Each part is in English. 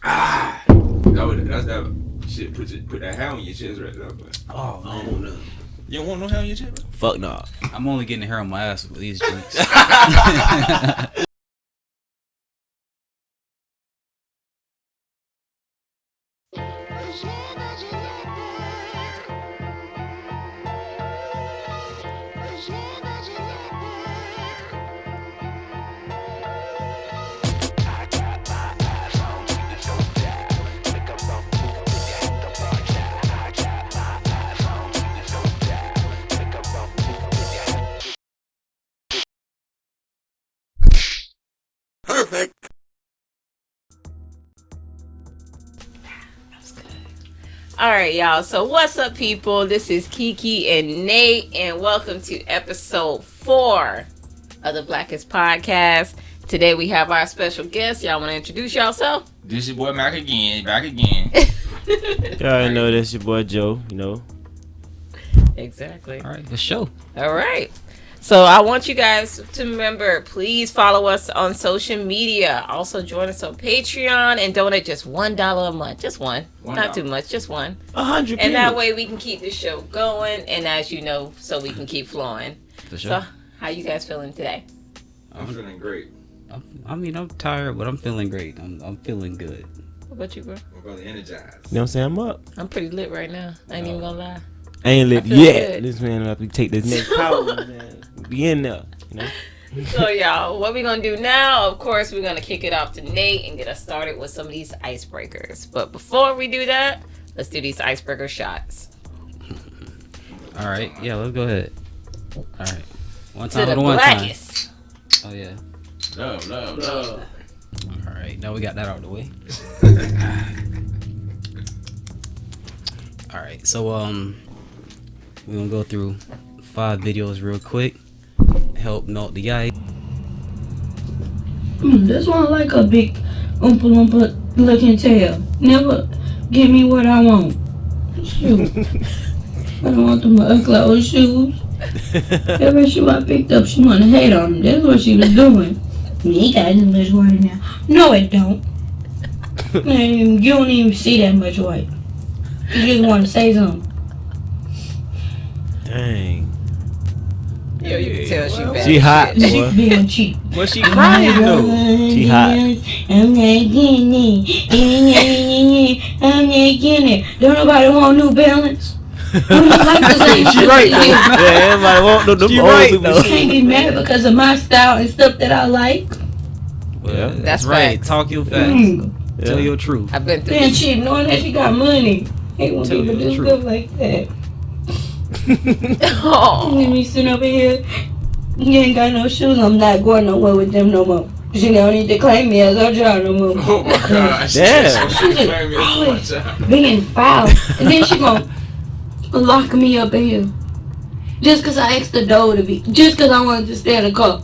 That's that shit. Put that hair on your chest right there. But. Oh, I don't know. You don't want no hair on your chest, bro? Fuck nah. I'm only getting the hair on my ass with these drinks. Perfect. All right, y'all. So what's up, people? This is Kiki and Nate, and welcome to episode 4 of the Blackest podcast. Today we have our special guest. Y'all want to introduce yourself? This your boy Mac again, back again. Y'all already know this your boy Joe, you know. Exactly. All right, the show. All right. So I want you guys to remember, please follow us on social media. Also join us on Patreon and donate just $1 a month. Just one. Not too much, just one. 100 And that way we can keep the show going, and as you know, so we can keep flowing. The show. So how you guys feeling today? I'm feeling great. I'm tired, but I'm feeling great. I'm feeling good. What about you, bro? I'm really energized. You know what I'm saying? I'm up. I'm pretty lit right now. I ain't even gonna lie. I ain't lit I feel yet. good. This man have to take this next power, man. Be in there, you know. So y'all, what we're gonna do now, of course, we're gonna kick it off to Nate and get us started with some of these icebreakers. But before we do that, let's do these icebreaker shots. All right, yeah, let's go ahead. All right, one To time the for the one blackest. time. Oh yeah. Love. All right, now we got that out of the way. All right, so we're gonna go through 5 videos real quick. Help melt the ice. This one like a big oompa loompa looking tail. Never give me what I want. Shoot. I don't want them ugly old shoes. Every shoe I picked up, she wanna hate on them. That's what she was doing. You got too much white now. No, it don't. You don't even see that much white. You just want to say something. Dang. Yo, you can tell she bad. She hot, She boy. being cheap. What's she crying though? She hot. I'm not getting it. I'm not getting it. Don't nobody want New Balance. Don't like the same She shit right you though. get. Yeah, everybody want them She old right, people though. Can't get mad because of my style and stuff that I like. Well, Yeah. that's That's right. facts. Talk your facts. Yeah. Tell your truth. I've been through Being this. cheap, knowing that she got money. Ain't gonna Tell people you the do truth. stuff like that. Oh. Let me sit over here. You ain't got no shoes. I'm not going nowhere with them no more. She don't need to claim me as her child no more. Oh my gosh. Damn. She claimed me as my child. Being foul. And then she gonna lock me up in here. Just cause I asked the door to be. Just cause I wanted to stay in the car.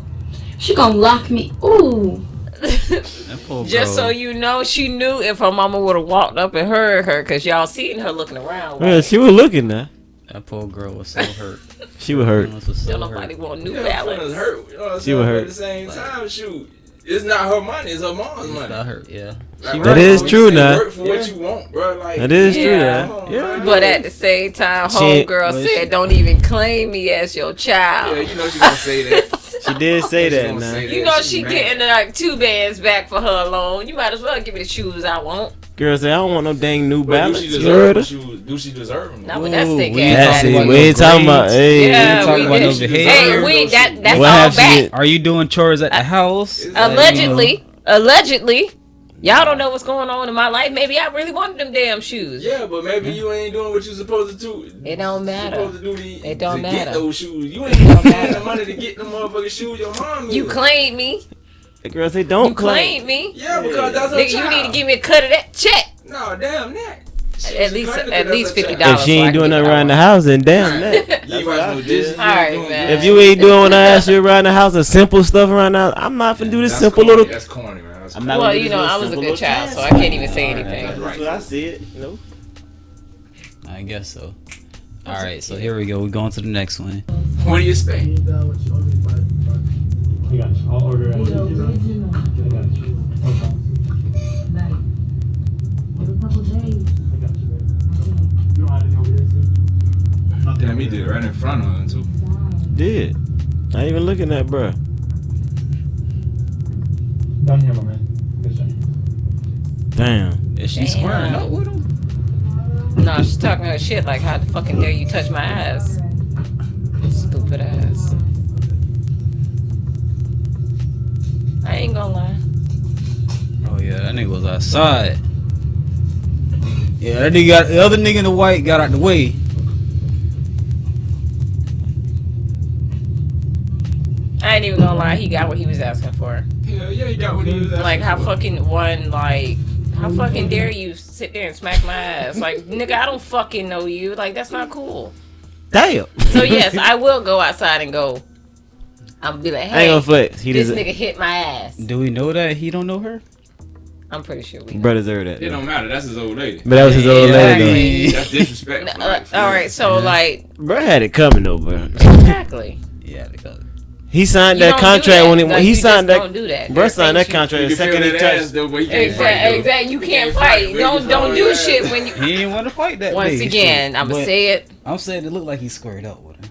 She gonna lock me. Ooh. That poor Just girl. so you know, she knew if her mama would have walked up and heard her, because y'all seen her looking around. Yeah, Like, she was looking there. That poor girl was so hurt. She was hurt. Was so don't nobody hurt. want New Yeah, Balance. feelings hurt. You know what I'm She saying? was But hurt. at the same time, shoot, it's not her money. It's her mom's money. That hurt. Yeah. Like, That right, is you true say now. Work for what you want, bro. Like, That is true Yeah. now. come on, Yeah. man. But at the same time, She- homegirl well, said, she- don't even claim me as your child. Yeah, you know she gonna say that. She did say She that gonna now. say that. You know She she mad. getting like 2 bands back for her alone. You might as well give me the shoes I want. Girl say, I don't want no dang New But Balance. do she You deserve heard them? her? Do she deserve them? Not with that Ooh, stick we ain't ass. That's talking it. about We no ain't talking about. grades. Hey, Yeah, talking we about no did. behavior. Hey, we that's What all have she back. did? Are you doing chores at the house? Allegedly. Y'all don't know what's going on in my life. Maybe I really wanted them damn shoes. Yeah, but maybe you ain't doing what you supposed to do. It don't matter. Supposed to do It don't to matter. get those shoes. You ain't paying the money to get them motherfucking shoes. Your mom is. You claim me. The girl say, don't You claim. claim me. Yeah, because that's her Nigga, you child. need to give me a cut of that check. No, damn that. At least $50. If she ain't doing nothing around the house, then damn that. You might as well just. All right, man. If you ain't doing when I ask you around the house, a simple stuff around the house, I'm not finna do this simple little. That's corny, man. That's I'm corny. not Well, gonna do you this know, little I was a simple good little child, task. so I can't even say Alright. anything. That's what I see it, you know. I guess so. All right, so here we go. We're going to the next one. What do you expect? I got you. I'll order it. I got you. No problem. He did it right in front of him too. Did. I ain't even looking at bruh. Down here, my man. Good job. Damn. Is she squaring up with him? No, she's talking her shit like, how the fucking dare you touch my ass? Stupid ass. I ain't gonna lie. Oh yeah, that nigga was outside. Yeah, that nigga got the other nigga in the white got out the way. I ain't even gonna lie, he got what he was asking for. Yeah, he got what he was asking Like, how for. fucking how fucking dare you sit there and smack my ass? Like, nigga, I don't fucking know you. Like, that's not cool. Damn. So yes, I will go outside and go. I'm gonna be like, I ain't hey, gonna flex. He this deserve. nigga hit my ass. Do we know that he don't know her? I'm pretty sure we know. Bruh deserve that. It don't matter. That's his old lady. But that was his old lady Exactly. That's disrespectful. All right, so like, though. Bruh had it coming though, bruh. exactly. Yeah, because He signed You that don't do contract that. when Like, he you signed just that. don't do that. Bruh signed that You- contract You the can second feel he that ass touched. though, but he can't fight Exactly, though. exactly. You can't Can't fight. fight. Don't Niggas do always shit ass. when you. he didn't want to fight that Once day. again, I'm gonna But say it. I'm saying it looked like he squared up with her.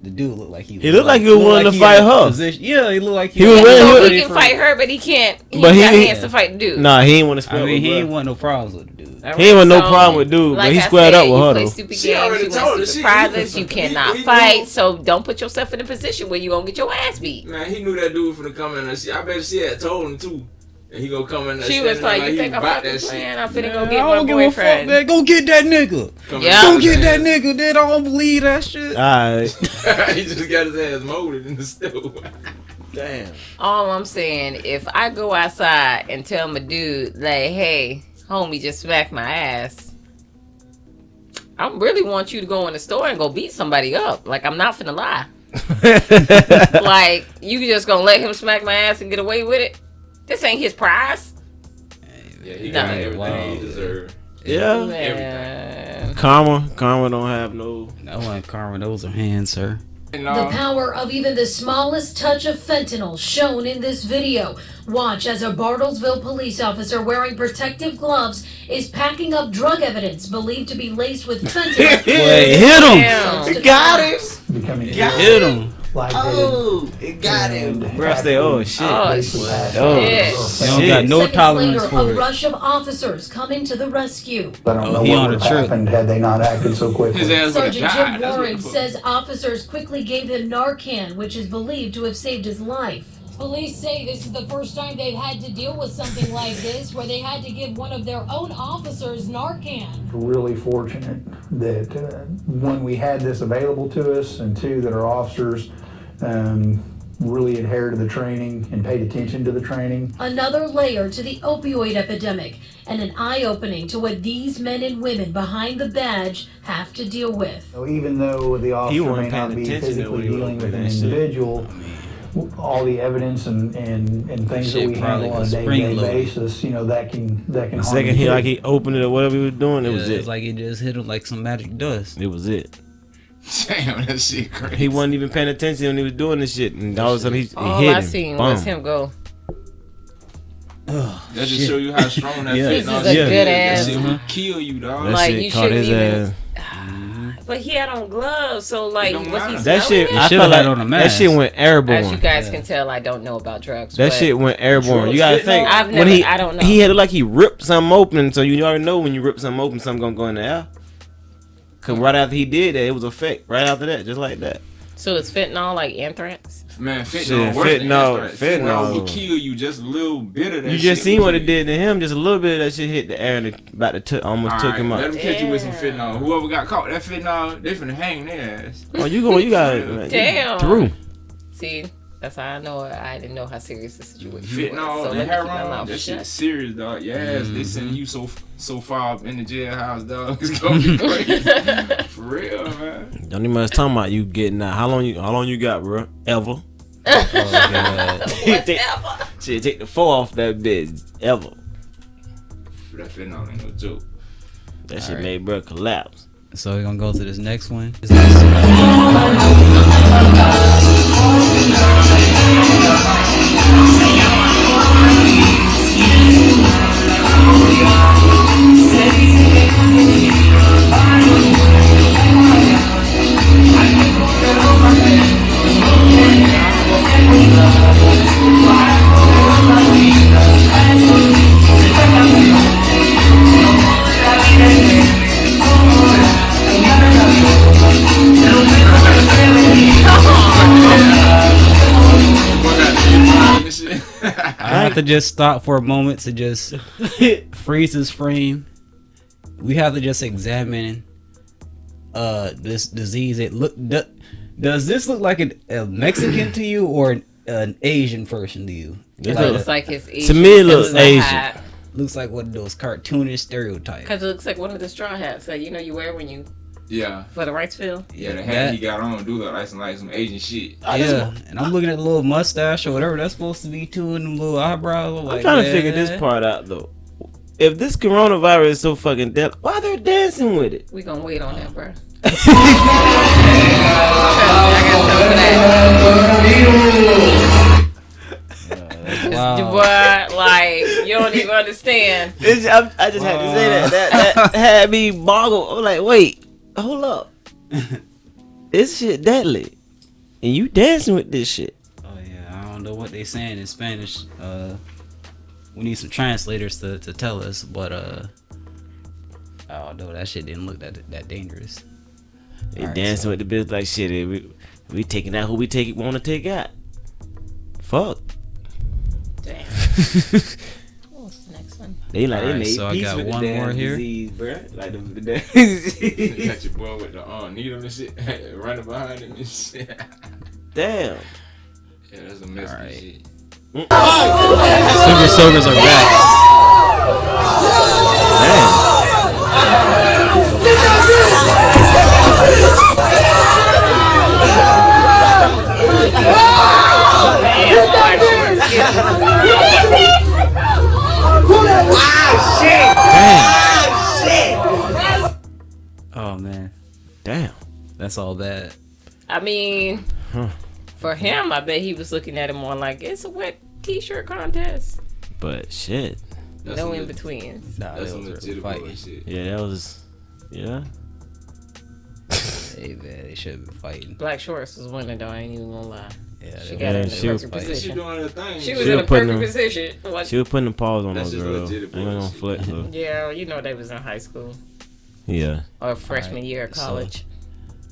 The dude looked like He looked like he was willing to he fight had a her. position- Yeah, he looked like He was Yeah, ready- so ready he can fight her, but he can't. He But ain't got he- hands to fight the dude. Nah, he ain't want to I square mean, with he bruh. ain't want no problems with the dude. All He ain't want no so, problem with dude, but like he I squared said, up with you her, play though. stupid She games, already you told her. win She- stupid prizes, you cannot he fight. knew. So don't put yourself in a position where you gonna get your ass beat. Man, he knew that dude finna come in. And I bet she had told him too. And he gonna come in there. She was standing like, there "You he think I'm about fucking that shit. playing? I'm finna Man, go I get don't my give a fuck, boyfriend." man. Go get that nigga. Come Yeah. Go in get his that ass. nigga. They don't believe that shit. Alright. He just got his ass molded in the stove. Damn. All I'm saying, if I go outside and tell my dude, like, "Hey, homie, just smacked my ass," I really want you to go in the store and go beat somebody up. Like, I'm not finna lie. Like, you just gonna let him smack my ass and get away with it? This ain't his prize. Yeah, he No. got everything Wow. he deserved. Yeah. Man. Karma don't have no. That wasn't karma. Those are hands, sir. And, The power of even the smallest touch of fentanyl shown in this video. Watch as a Bartlesville police officer wearing protective gloves is packing up drug evidence believed to be laced with fentanyl. Wait, hit him. Damn. Got him. Becoming Hit him. It got him. Bruh say, oh shit. Oh, Oh shit. They don't shit. got no Seconds tolerance later, for a it. rush of officers coming to the rescue. I don't Oh, know he what on would a have trip. happened had they not acted so his quickly. ass would have Sergeant died. Jim That's what Warren the fuck. says officers quickly gave him Narcan, which is believed to have saved his life. Police say this is the first time they've had to deal with something like this, where they had to give one of their own officers Narcan. Really fortunate that one, we had this available to us, and two, that our officers really adhered to the training and paid attention to the training. Another layer to the opioid epidemic, and an eye-opening to what these men and women behind the badge have to deal with. So even though the officer wasn't may not paying be attention to when physically he was dealing with doing an that shit. individual, all the evidence and things that Shit we probably handle on a was day-to-day spring-loaded. basis, that can The harm second you. he opened it or whatever he was doing, it was It's it. like it just hit him like some magic dust. It was it. Damn, that shit crazy. He wasn't even paying attention when he was doing this shit, and all of a sudden he All hit I him. seen Boom. was him go. Oh, That just show you how strong that Yeah. fentanyl This is a shit good is. ass- That shit will kill you, dog. That Like, shit you caught shouldn't his even- ass. But he had on gloves, so like, It don't was he matter. That shit, smelling I it? should've felt had like on a that mask. shit went airborne. As you guys Yeah. can tell, I don't know about drugs. That but shit went airborne. Drugs You gotta fentanyl? think. I've when never- I don't know. He had it like he ripped something open, so you already know when you rip something open, something gonna go in the air. Cause right after he did that, it was a fake. Right after that, just like that. So it's fentanyl like anthrax? Man, fentanyl Shit, worse than fentanyl- anthrax. fentanyl. will kill you just a little bit of that You shit. just seen will what it kill did to him. Just a little bit of that shit hit the air and it about to almost took him Let out. them catch you with some Damn. fentanyl. Whoever got caught with that fentanyl, they finna hang their ass. Oh, you got it. Man. Damn. Through. See, that's how I know. I didn't know how serious the situation was. So Fentanyl let me and keep my heroin, mouth that shut. shit's serious, dog. Your ass, they sending you so far up in the jailhouse, dog. It's gonna be crazy. For real, man. Don't even much talking about you getting out. How long you got, bro? Ever? Oh, God. Whatever. Shit, take the 4 off that bitch. Ever. That fentanyl ain't no joke. That shit Alright. made bro collapse. So we're gonna go to this next one. have to just stop for a moment to just freeze this frame. We have to just examine this disease. Does this look like a Mexican to you or an Asian person to you? It looks like it's Asian. To me, it looks Asian. Looks like one of those cartoonish stereotypes. Because it looks like one of the straw hats that you wear when you for the rice field. Yeah, the hat he got on do look like some Asian shit. Yeah, and I'm looking at the little mustache or whatever that's supposed to be too, and them little eyebrows. I'm trying to figure this part out though. If this coronavirus is so fucking dead, why they're dancing with it? We gonna wait on that, bro. But like, you don't even understand. I just had to say that had me boggled. I'm like, wait, hold up, this shit deadly, and you dancing with this shit. Oh yeah, I don't know what they saying in Spanish. We need some translators to tell us, but oh no, that shit didn't look that dangerous. They dancing with the bitch like shit. We taking out who we want to take out. Fuck. Damn. What's the next one? They Alright, made so I peace got with the one damn more here. disease, bruh. Like You got your boy with the needle and shit running behind him and shit. Damn. Yeah, that's a mess of shit. Super Soakers are back. Oh man, damn, that's all bad. I mean, for him, I bet he was looking at it more like it's a wet t-shirt contest. But shit, no in betweens. Nah, that's some legit bullshit. Yeah, that was, yeah. Hey man, they should have been fighting. Black Shorts was winning though. I ain't even gonna lie. Yeah, she got in the perfect position. She doing her thing. She was in a perfect position. She was putting the paws on those just girls. legit Ain't gonna flex though. Yeah, you know they was in high school. Yeah. Or freshman year of college. So,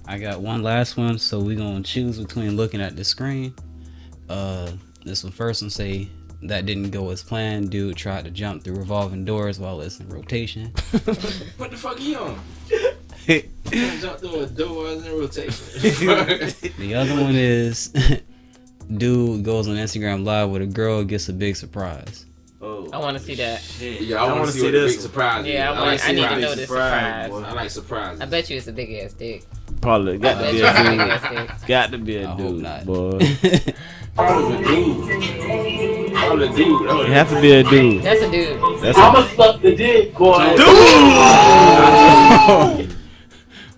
I got one last one, so we gonna choose between looking at the screen. This one first one say that didn't go as planned. Dude tried to jump through revolving doors while it's in rotation. What the fuck he on? Jump through a door while it's in rotation. The other one is dude goes on Instagram live with a girl, gets a big surprise. Oh, I want to see that. Yeah, I want to see what the big surprise. Yeah, I need to know this surprise. I like surprises. I bet you it's a big ass dick. Probably got to be a dude. Got to be a dude, boy. Probably a dude. Probably a dude. It have to be a dude. That's a dude. I'ma suck the dick, boy. Dude!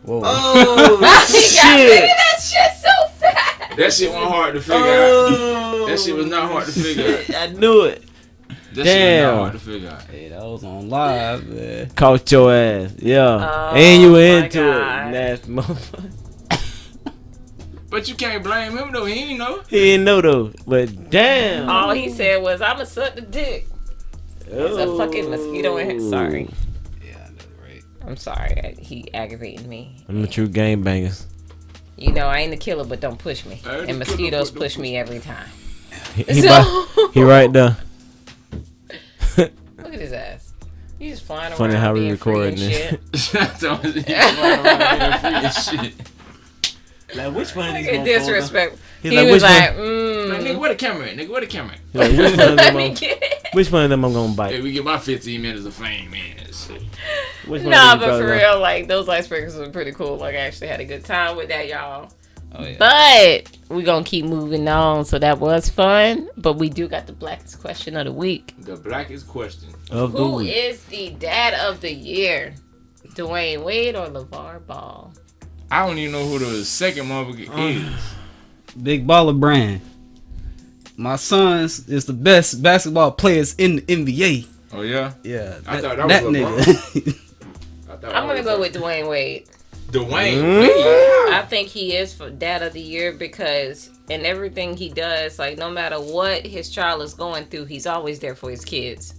Whoa. Oh, shit. That shit so fast. That shit wasn't hard to figure out. That shit was not hard to figure out. I knew it. That shit was not hard to figure out. Hey, that was on live, man. Caught your ass. Yeah. Oh, and you were into God. it. Nasty motherfucker. But you can't blame him though. He ain't know. He didn't know though. But damn. All he said was, I'ma suck the dick. There's a fucking mosquito in here. Sorry. Yeah, I know, right? I'm sorry. He aggravated me. I'm the true game bangers. You know, I ain't the killer, but don't push me. And mosquitoes push me every time. He right there. Look at his ass. He's just flying around. Funny how we being free recording and it. Shit. Like, which one of these Look at disrespect. He like, was which like, Like, nigga, where the camera at? Nigga, where the camera at? Like, which, one of let them me I'm, get it. which one of them I'm gonna bite? Hey, we get my 15 minutes of fame, man. Shit. Which one Nah, of these but for brothers real, like, those icebreakers were pretty cool. Like, I actually had a good time with that, y'all. Oh, yeah. But we're going to keep moving on. So that was fun. But we do got the blackest question of the week. The blackest question. of the Who week. is the dad of the year? Dwayne Wade or LeVar Ball? I don't even know who the second motherfucker is. Big baller brand. My sons is the best basketball players in the NBA. Oh, yeah? Yeah, I thought that was nigga. I'm going to go with Dwayne Wade. Dwayne Wade. I think he is for dad of the year because in everything he does, like no matter what his child is going through, he's always there for his kids.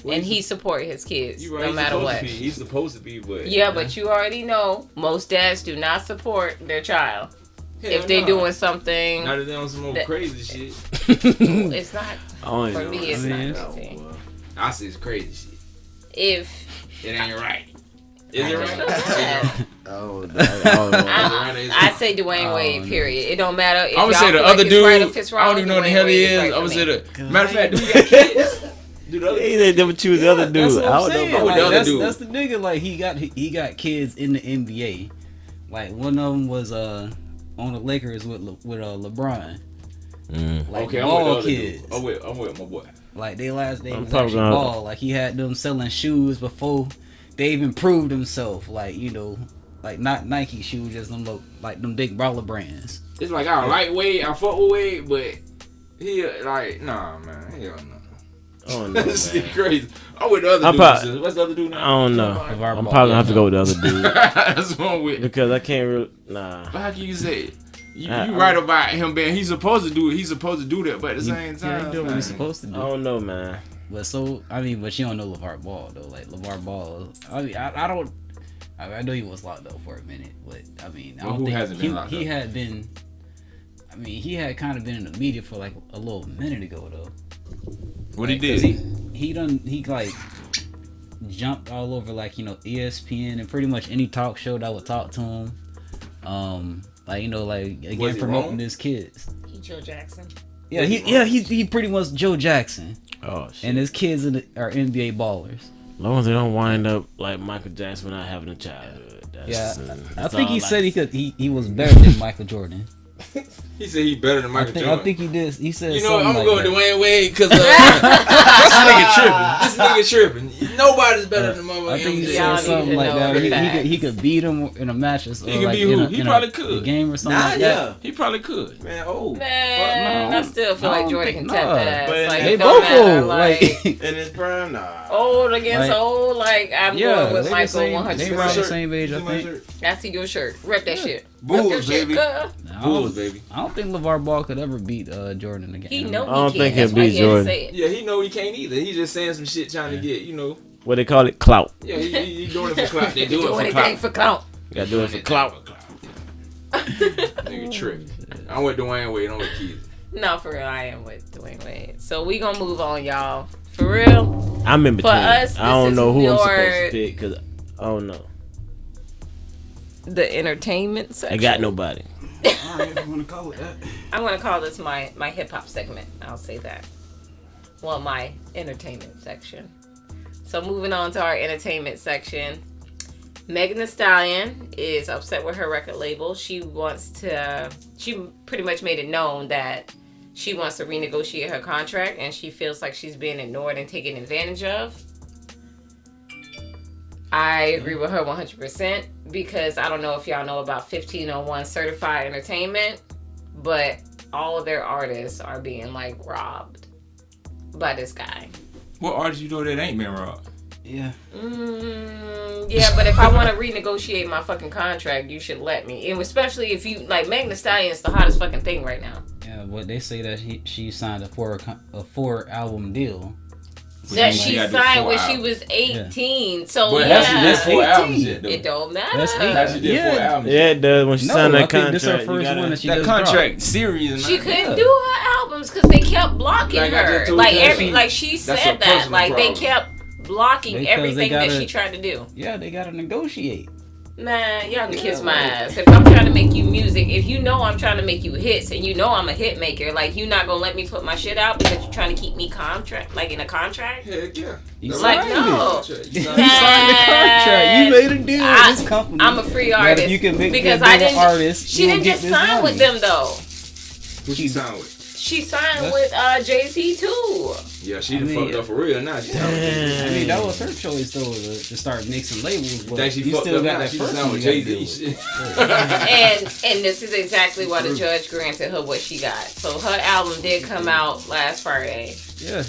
And he support his kids You right, no matter what. He's supposed to be, but Yeah, but you already know most dads do not support their child. if they doing something. Now that they on some more crazy shit. It's not. Oh, For me, it's not crazy. I say it's crazy shit. If it ain't right. Is it right? I say Dwayne Wade. Period. It don't matter. If I'm gonna say the other dude. I don't even know what the hell he is. I'm gonna say the matter of fact, do he got kids? They never choose the other dude. That's what I'm saying. know. Like, other dude. That's the nigga. Like he got kids in the NBA. Like one of them was on the Lakers with LeBron. Like okay, ball kids. I'm with my boy. Like they last name was actually Ball. Like he had them selling shoes before they even proved himself. Like like not Nike shoes, just them like them big baller brands. It's like I like Wade, I fuck with Wade, but he like nah man, hell no. Oh no, this is crazy. I'm with the other dude. What's the other dude now? I don't know. I'm probably gonna have to go with the other dude. That's what I'm with. Because I can't really. Nah. But how can you say it? You right about him being he's supposed to do it. He's supposed to do that, but at the same time, he doing what he's supposed to do. I don't know, man. But but you don't know LeVar Ball though. Like LeVar Ball, I mean, I don't. I know he was locked up for a minute, but I mean, I don't think he had been. I mean, he had kind of been in the media for like a little minute ago though. What like, he did? He like jumped all over like ESPN and pretty much any talk show that would talk to him. Like again promoting his kids. He Joe Jackson. Yeah, he pretty much Joe Jackson. Oh shit. And his kids are NBA ballers. As long as they don't wind up like Michael Jackson not having a childhood. I think he said he was better than Michael Jordan. He said he better than Michael Jordan. I think he did. He said, I'm gonna go with that. Dwayne Wade because this nigga tripping. Nobody's better than motherfucker. I think he said something like that. He could beat him in a match or something. He could beat who? He probably could. A game or something like that. He probably could. Man, I still feel like Jordan can tap that. Like, they both old. Like in his prime, old against old. Like I'm going with Michael 100%. They around the same age, I think. I see your shirt. Rep that shit. Bulls, baby. Bulls, baby. I don't think LeVar Ball could ever beat Jordan again. He know I don't he think can't. he'll beat Jordan. Yeah, he know he can't either. He just saying some shit trying to get, what they call it, clout. Yeah, he doing it for clout. They do anything for clout. You gotta do it for clout. Nigga tripping. I'm with Dwayne Wade. I'm with Keith. No, for real, I am with Dwayne Wade. So we gonna move on, y'all. For real. I'm in between. For us, I don't know who I'm supposed to pick because I don't know. The entertainment section. I got nobody. Alright, if you want to call it that. I'm gonna call this my hip hop segment. I'll say that. Well, my entertainment section. So moving on to our entertainment section. Megan Thee Stallion is upset with her record label. She pretty much made it known that she wants to renegotiate her contract and she feels like she's being ignored and taken advantage of. I agree with her 100% because I don't know if y'all know about 1501 Certified Entertainment, but all of their artists are being like robbed by this guy. What artist you know that ain't been robbed? Yeah. Yeah, but if I want to renegotiate my fucking contract, you should let me. And especially if you like Megan Thee Stallion is the hottest fucking thing right now. Yeah, but they say that she signed a 4-album deal. That she signed when she was 18. Yeah. So but that's 4 albums yet, though. It don't matter. That's she did 4 albums. Yeah, it does. When she signed that contract, this is her first one that she that contract serious. She couldn't do her albums because they kept blocking her. Like she said that. Like they kept blocking everything that she tried to do. Yeah, they gotta negotiate. Man, y'all can kiss my ass. If I'm trying to make you music, if you know I'm trying to make you hits and you know I'm a hit maker, like you not gonna let me put my shit out because you're trying to keep me in a contract? Heck yeah. You like no. You signed the contract. You made a deal with this company. I'm a free artist. If you can make because I didn't. Artist, she didn't just sign with them though. Who she signed with? She signed with Jay-Z too. Yeah, she fucked up for real now. I mean, that was her choice though to start mixing labels. But she you still got that she first signed with Jay-Z. And this is exactly why the judge granted her what she got. So her album did come out last Friday. Yeah.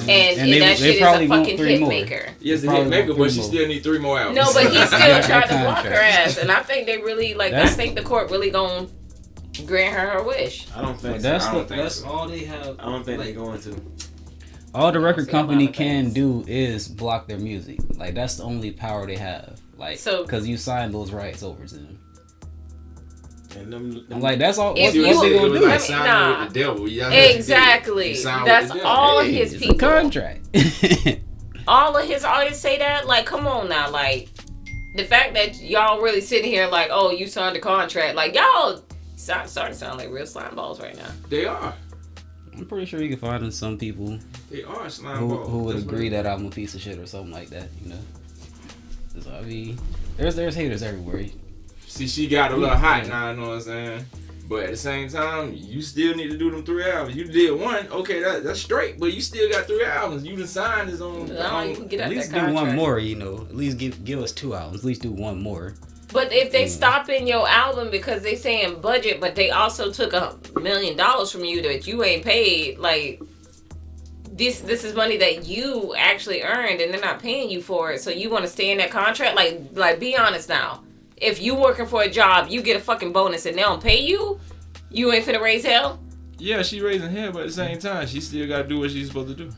And that shit is a fucking hit maker. Yes, a hit maker, but she still need 3 more albums. No, but he still tried to block her ass, and I think they really I think the court really gonna grant her wish. I don't think that's all they have. I don't think they're going to. All the record company can do is block their music. Like that's the only power they have. Like because you signed those rights over to them. And them, I'm like, that's all. If What you- they It gonna was do? like signing Nah. with the devil. Yeah, Exactly. he signed with That's the devil. all Hey, his It's people. a contract. All of his artists say that. Like, come on now. Like, the fact that y'all really sitting here like, oh, you signed a contract. Like, y'all starting to sound like real slime balls right now. They are. I'm pretty sure you can find some people They are slime who balls. would That's what agree it that I'm a piece of shit or something like that. You know. So, I mean, there's haters everywhere. See, she got a little hot now, you know what I'm saying? But at the same time, you still need to do them 3 albums. You did one, okay, that's straight, but you still got 3 albums. You done signed his own. No, you can get At out least that do contract. one more. You know. At least give us 2 albums. At least do one more. But if they stopping your album because they saying budget, but they also took $1 million from you that you ain't paid, like this is money that you actually earned and they're not paying you for it. So you want to stay in that contract? Like be honest now. If you working for a job, you get a fucking bonus and they don't pay you, you ain't finna raise hell? Yeah, she raising hell, but at the same time, she still got to do what she's supposed to do.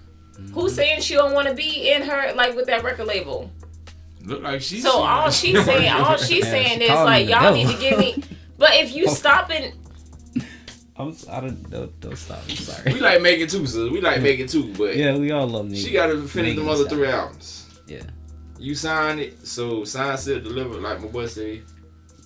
Who's saying she don't want to be in her, like, with that record label? Look like she's. So all she's saying is, like, y'all need to give me... But if you stopping... Don't stop. I'm sorry. We like making two, sis. We like making two, but Yeah, we all love me. she got to finish them other 3 albums. Yeah. You signed it, so sign, seal, deliver, like my boy say.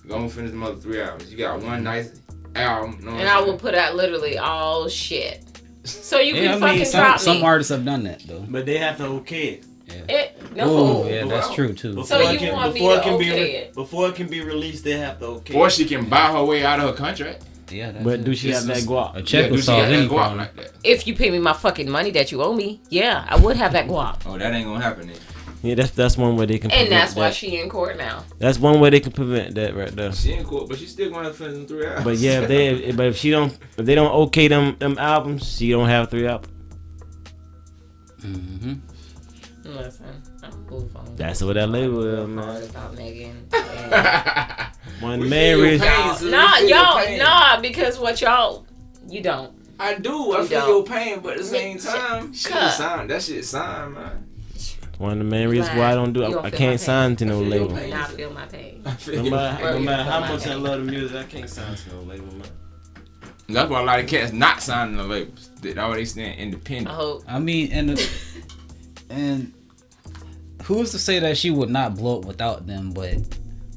Go and finish them other 3 albums. You got one nice album. You know what And I'm I saying? will put out literally all shit. So you Yeah, can I mean, fucking drop some me. artists have done that though. but they have to okay it. No. Oh, yeah, that's true too. So you want me to okay it? Before it can be released, they have to okay Or it. she can buy her way out of her contract. Yeah, that's But it. do she have that guap? A check do will she solve got that any guap problem. like that? If you pay me my fucking money that you owe me, yeah, I would have that guap. Oh, that ain't gonna happen then. Yeah, that's one way they can. And prevent that's why that. she in court now. That's one way they can prevent that right there. She in court, but she still gonna have to finish them 3 albums. But yeah, if they don't okay them albums, she don't have 3 albums. Mm-hmm. Listen, I'm move on. That's what that label is, man. Hard about Megan. One We man feel your reason. pain, sis. We Nah, feel your y'all, pain. nah, because what y'all, you don't. I do. I You feel don't. your pain, but at the same time, shit Cut. signed. That shit signed, man. One of the main reasons why I don't do. You don't I feel can't my sign to no I feel your label. pain. Not feel my pain. I feel No your matter, pain. no matter how My much I pain. love the music, I can't sign to no label, man. That's why a lot of cats not signing the labels. They already stand I independent. hope. I mean, and who's to say that she would not blow up without them? But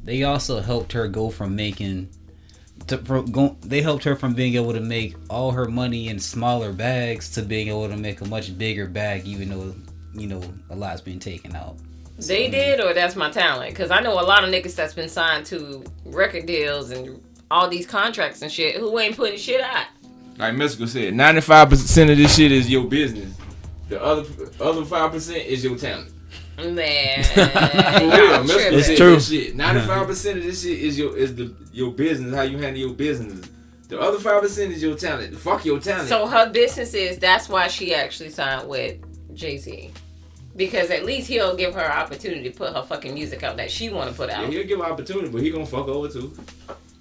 they also helped her go from making. They helped her from being able to make all her money in smaller bags to being able to make a much bigger bag, even though a lot's been taken out. They did, or that's my talent? Because I know a lot of niggas that's been signed to record deals and all these contracts and shit who ain't putting shit out. Like Mystical said, 95% of this shit is your business. The other 5% is your talent. Man, For real, Mystical It's said true. that shit. 95% of this shit is your business, how you handle your business. The other 5% is your talent. Fuck your talent. So her business is, that's why she actually signed with Jay-Z. Because at least he'll give her an opportunity to put her fucking music out that she want to put yeah, out. he'll give her opportunity, but he gonna fuck over too.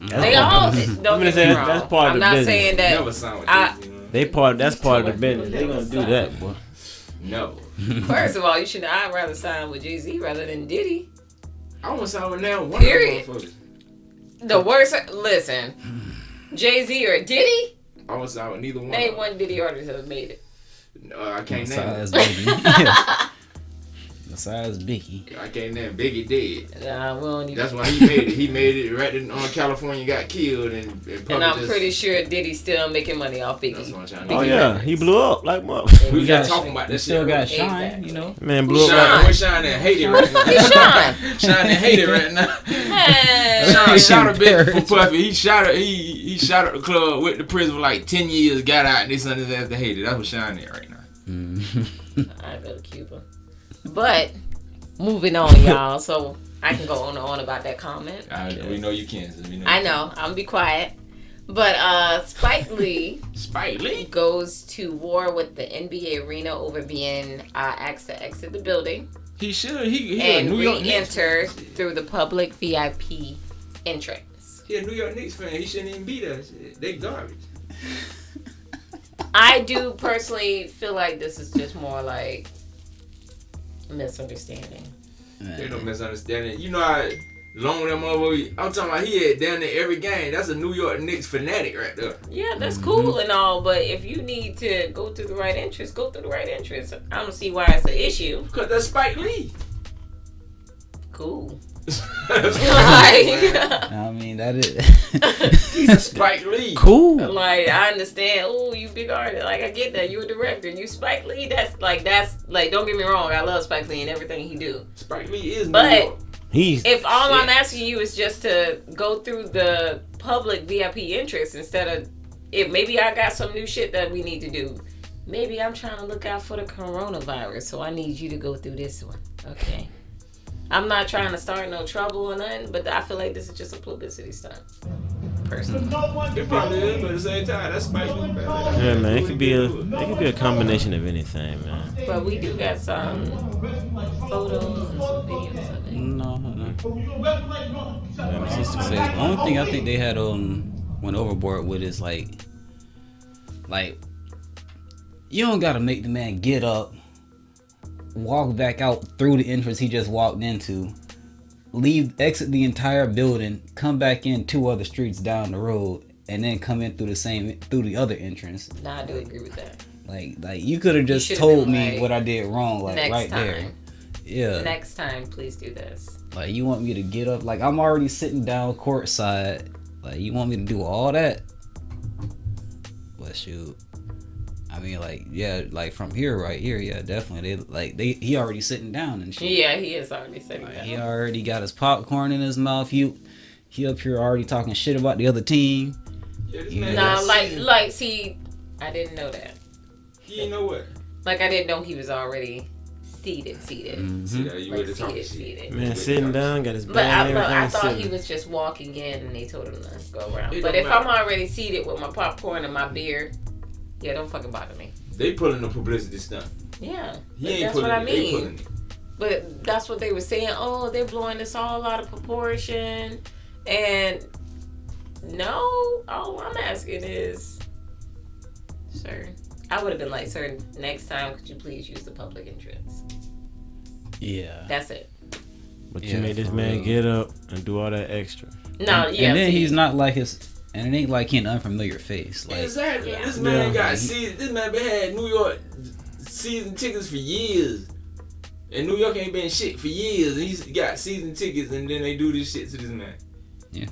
They all, don't get me wrong. that's part of I'm the not business. saying that. Never signed with I- Jay-Z, you know? That's part of the business. They gonna do that, boy. No. First of all, I'd rather sign with Jay-Z rather than Diddy. I want to sign with now one Period. of them motherfuckers. The worst, listen, Jay-Z or Diddy? I want to sign with neither one. Name of one Diddy artist that made it. them. I can't name Besides it. Biggie. Besides Biggie. I can't name Biggie dead. Nah, we don't need That's why he made it. He made it right in California, got killed, and And I'm pretty sure Diddy's still making money off That's Biggie. what I'm trying to Oh get yeah, at. he blew up like mother. We We got got talking about We that still shit. got Shine, Exactly. you know. Man blew up. Shine, we Shine and hate it right now. Shine. Shine and hate it right now. Man. Shine shot a bitch Parents. for Puffy. He shot her. He shot at the club, went to prison for like 10 years, got out, and they sent his ass to hate it. That's what Shine is right now. I go to Cuba. But moving on, y'all. So I can go on and on about that comment. We know you can. So we know I you know. I'm gonna be quiet. But Spike Lee can. Spike Lee. goes to war with the NBA arena over being asked to exit the building He should. He a and New York Knicks re-enter fan. through the public VIP entrance. He a New York Knicks fan. He shouldn't even be there. Shit, they garbage. I do personally feel like this is just more like misunderstanding. There's no misunderstanding. You know, Long with that motherfucker. I'm talking about he had down there every game. That's a New York Knicks fanatic right there. Yeah, that's cool and all, but if you need to go through the right entrance, go through the right entrance. I don't see why it's an issue. Because that's Spike Lee. Cool. That's I mean, that is. He's a Spike Lee. Cool. Like, I understand. Oh, you big artist. Like, I get that. You a director. You Spike Lee. That's like, don't get me wrong. I love Spike Lee and everything he do. Spike Lee is New But York. if all I'm asking you is just to go through the public VIP entrance instead of, if maybe I got some new shit that we need to do. Maybe I'm trying to look out for the coronavirus, so I need you to go through this one. Okay. I'm not trying to start no trouble or nothing, but I feel like this is just a publicity stunt. Personally. It probably is, but at the same time, that's Spike Lee. Yeah, man. It could be a combination of anything, man. But we do got some photos and some videos of it. No. The only thing I think they had went overboard with is like you don't gotta make the man get up, walk back out through the entrance he just walked into, exit the entire building, come back in 2 other streets down the road, and then come in through the other entrance. Nah, I do agree with that. Like you could have just told me what I did wrong, like right time. there. Yeah. Next time, please do this. Like, you want me to get up? Like, I'm already sitting down courtside. Like, you want me to do all that? But shoot, I mean, like, yeah, like from here, right here, yeah, definitely. He already sitting down and shit. Yeah, he is already sitting down. He already got his popcorn in his mouth. He up here already talking shit about the other team. Yeah, see, I didn't know that. He didn't know what? Like, I didn't know he was already seated. Mm-hmm. See, you like, really talking shit. Man, sitting down, got his But bag. I thought he was just walking in and they told him to go around. But if I'm already seated with my popcorn and my beer, yeah, don't fucking bother me. They pulling the publicity stunt. Yeah, That's what I mean. But that's what they were saying. Oh, they're blowing this all out of proportion. And no, all I'm asking is, sir, I would have been like, sir, next time, could you please use the public entrance? Yeah. That's it. But you made this man get up and do all that extra. No, yeah. And then he's not like and it ain't like he an unfamiliar face. Like, exactly. Yeah. This man this man been had New York season tickets for years. And New York ain't been shit for years. And he's got season tickets and then they do this shit to this man. Yeah.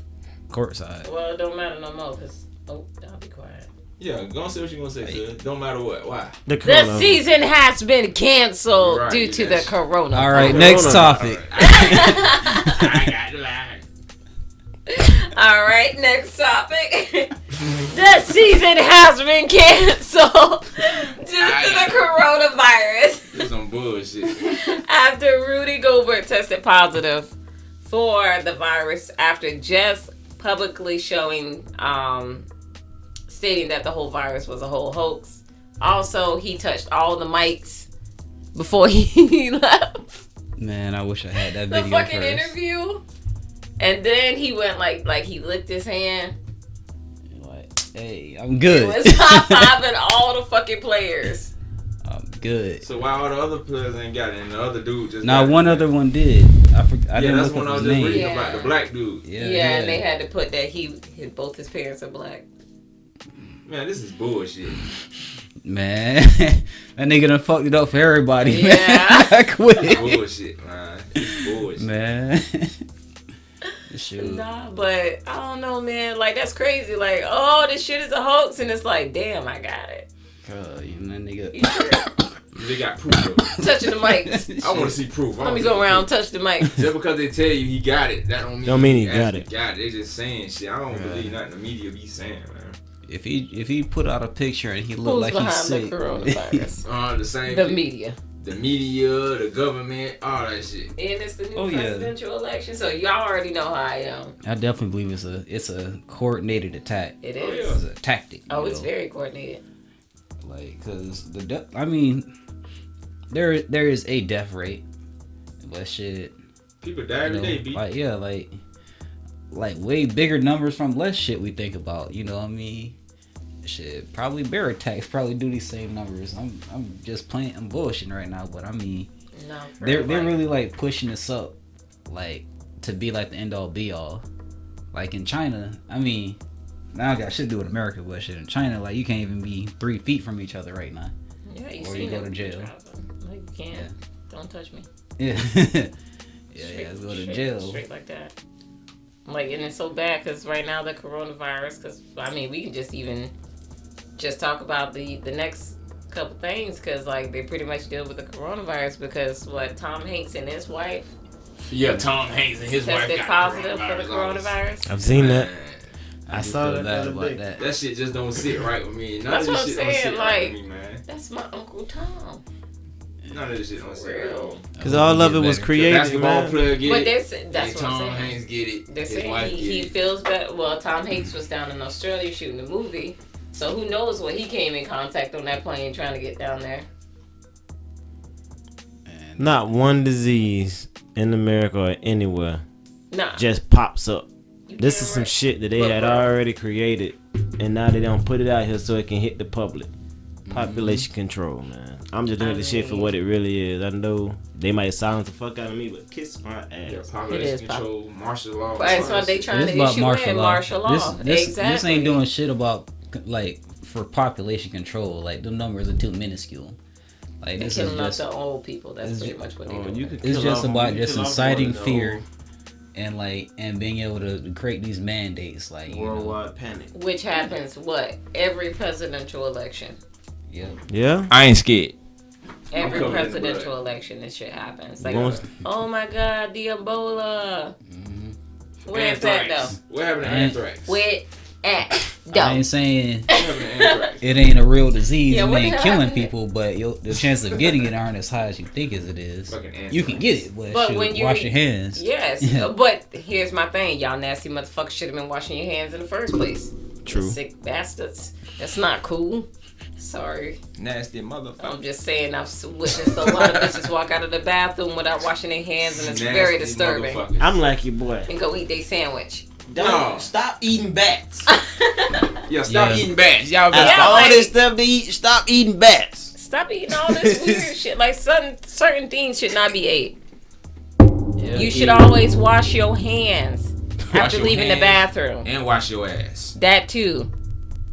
Courtside. Well, it don't matter no more because, I'll be quiet. Yeah, go on, say what you want to say, sir. Don't matter what. Why? The season has been canceled due to the corona. All right, next topic. I got the line. All right, next topic. The season has been canceled due to the coronavirus. This some bullshit. After Rudy Gobert tested positive for the virus after just publicly showing, stating that the whole virus was a whole hoax. Also, he touched all the mics before he left. Man, I wish I had that video. The fucking interview. And then he went like he licked his hand. Like, hey, I'm good. He was high-fiving all the fucking players. I'm good. So why all the other players ain't got it and the other dude just Now, one other one did. I didn't that's look one up I was his just name. reading about, the black dude. Yeah, and they had to put that both his parents are black. Man, this is bullshit. Man, that nigga done fucked it up for everybody. Yeah. Man. I quit. Bullshit, man. It's bullshit. Man. Shoot. Nah, but I don't know, man. Like, that's crazy. Like, oh, this shit is a hoax. And it's like, damn, I got it. You know, nigga. You sure? They got proof of it. Touching the mics. I want to see proof. Let me go around, touch the mic. Just because they tell you he got it, that don't mean he got it. They just saying shit. I don't believe nothing the media be saying, man. If he put out a picture and he looked like behind he's sick. the coronavirus? The same. The shit. media. The media, the government, all that shit. And it's the new presidential election, so y'all already know how I am. I definitely believe it's a coordinated attack. It Oh, is. yeah. It's a tactic. Oh, it's very coordinated. Like, cause there is a death rate, but shit. People die every day, B. Like way bigger numbers from less shit we think about. You know what I mean? Shit, probably bear attacks probably do these same numbers. I'm just playing. I'm bullshitting right now, but I mean, No, they're really like pushing this up, like to be like the end all be all. Like in China, I mean, now I got shit to do with America, but shit in China, like you can't even be 3 feet from each other right now. Yeah, or you go to jail. Like you can't. Yeah. Don't touch me. Yeah. Let's go to jail. Straight like that. Like, and it's so bad because right now the coronavirus. Because I mean, we can just talk about the next couple things because like they pretty much deal with the coronavirus because Tom Hanks and his wife. Yeah, Tom Hanks and his wife tested got positive for the coronavirus. I've seen that. I saw feel that bad the about other day. that. That shit just don't sit right with me. None That's of what this I'm shit saying. don't sit right Like, with me, man. that's my Uncle Tom. None of this shit don't sit right with me. Because all of it was The created, basketball man. player get But it. that's what I'm Tom saying. Hanks get it. They're His saying wife he get it. feels better. Well, Tom Hanks was down in Australia shooting the movie, so who knows what he came in contact on that plane trying to get down there. Not one disease in America or anywhere Nah, just pops up. you This damn is some right. shit that they But, had bro, already created, and now they don't put it out here so it can hit the public. Population control, man. I'm just looking at the shit for what it really is. I know they might silence the fuck out of me, but kiss my Yeah, ass. population control, martial law. But that's why they trying It's to about issue martial in law. martial law. This Exactly. ain't doing shit about like for population control. Like the numbers are too minuscule. Like They're this is killing off just the old people. That's it's pretty ju- much what Oh, they're you doing. could it's kill just off- about you just kill off inciting more than the fear and being able to create these mandates. Like whole worldwide panic. Which happens every presidential election. Yeah. Yeah. I ain't scared. Every coming in, presidential but- election, this shit happens. Like, Most- oh my God, the Ebola. Mm-hmm. Where's that though? Anthrax. What happened to Man. anthrax? Where at I though? ain't saying What happened to anthrax? it ain't a real disease Yeah, and what ain't the hell killing happened? people, but the chance of getting it aren't as high as you think as it is. Fucking You can anthrax. get it, but, But shoot, when you wash your hands. Yes, Yeah. but here's my thing: y'all nasty motherfuckers should have been washing your hands in the first place. True. You sick bastards. That's not cool. Sorry. Nasty motherfucker. I'm just saying I've witnessed a lot of bitches walk out of the bathroom without washing their hands, and it's very Nasty disturbing. motherfuckers. I'm like your boy. And go eat their sandwich. No. Stop eating bats. Yeah, stop Yeah. eating bats. Y'all After better Yeah, all like- this stuff to eat, stop eating bats. Stop eating all this weird shit. Like certain things should not be ate. Yeah. You should always wash your hands after your leaving the hands. bathroom. and wash your ass. That too.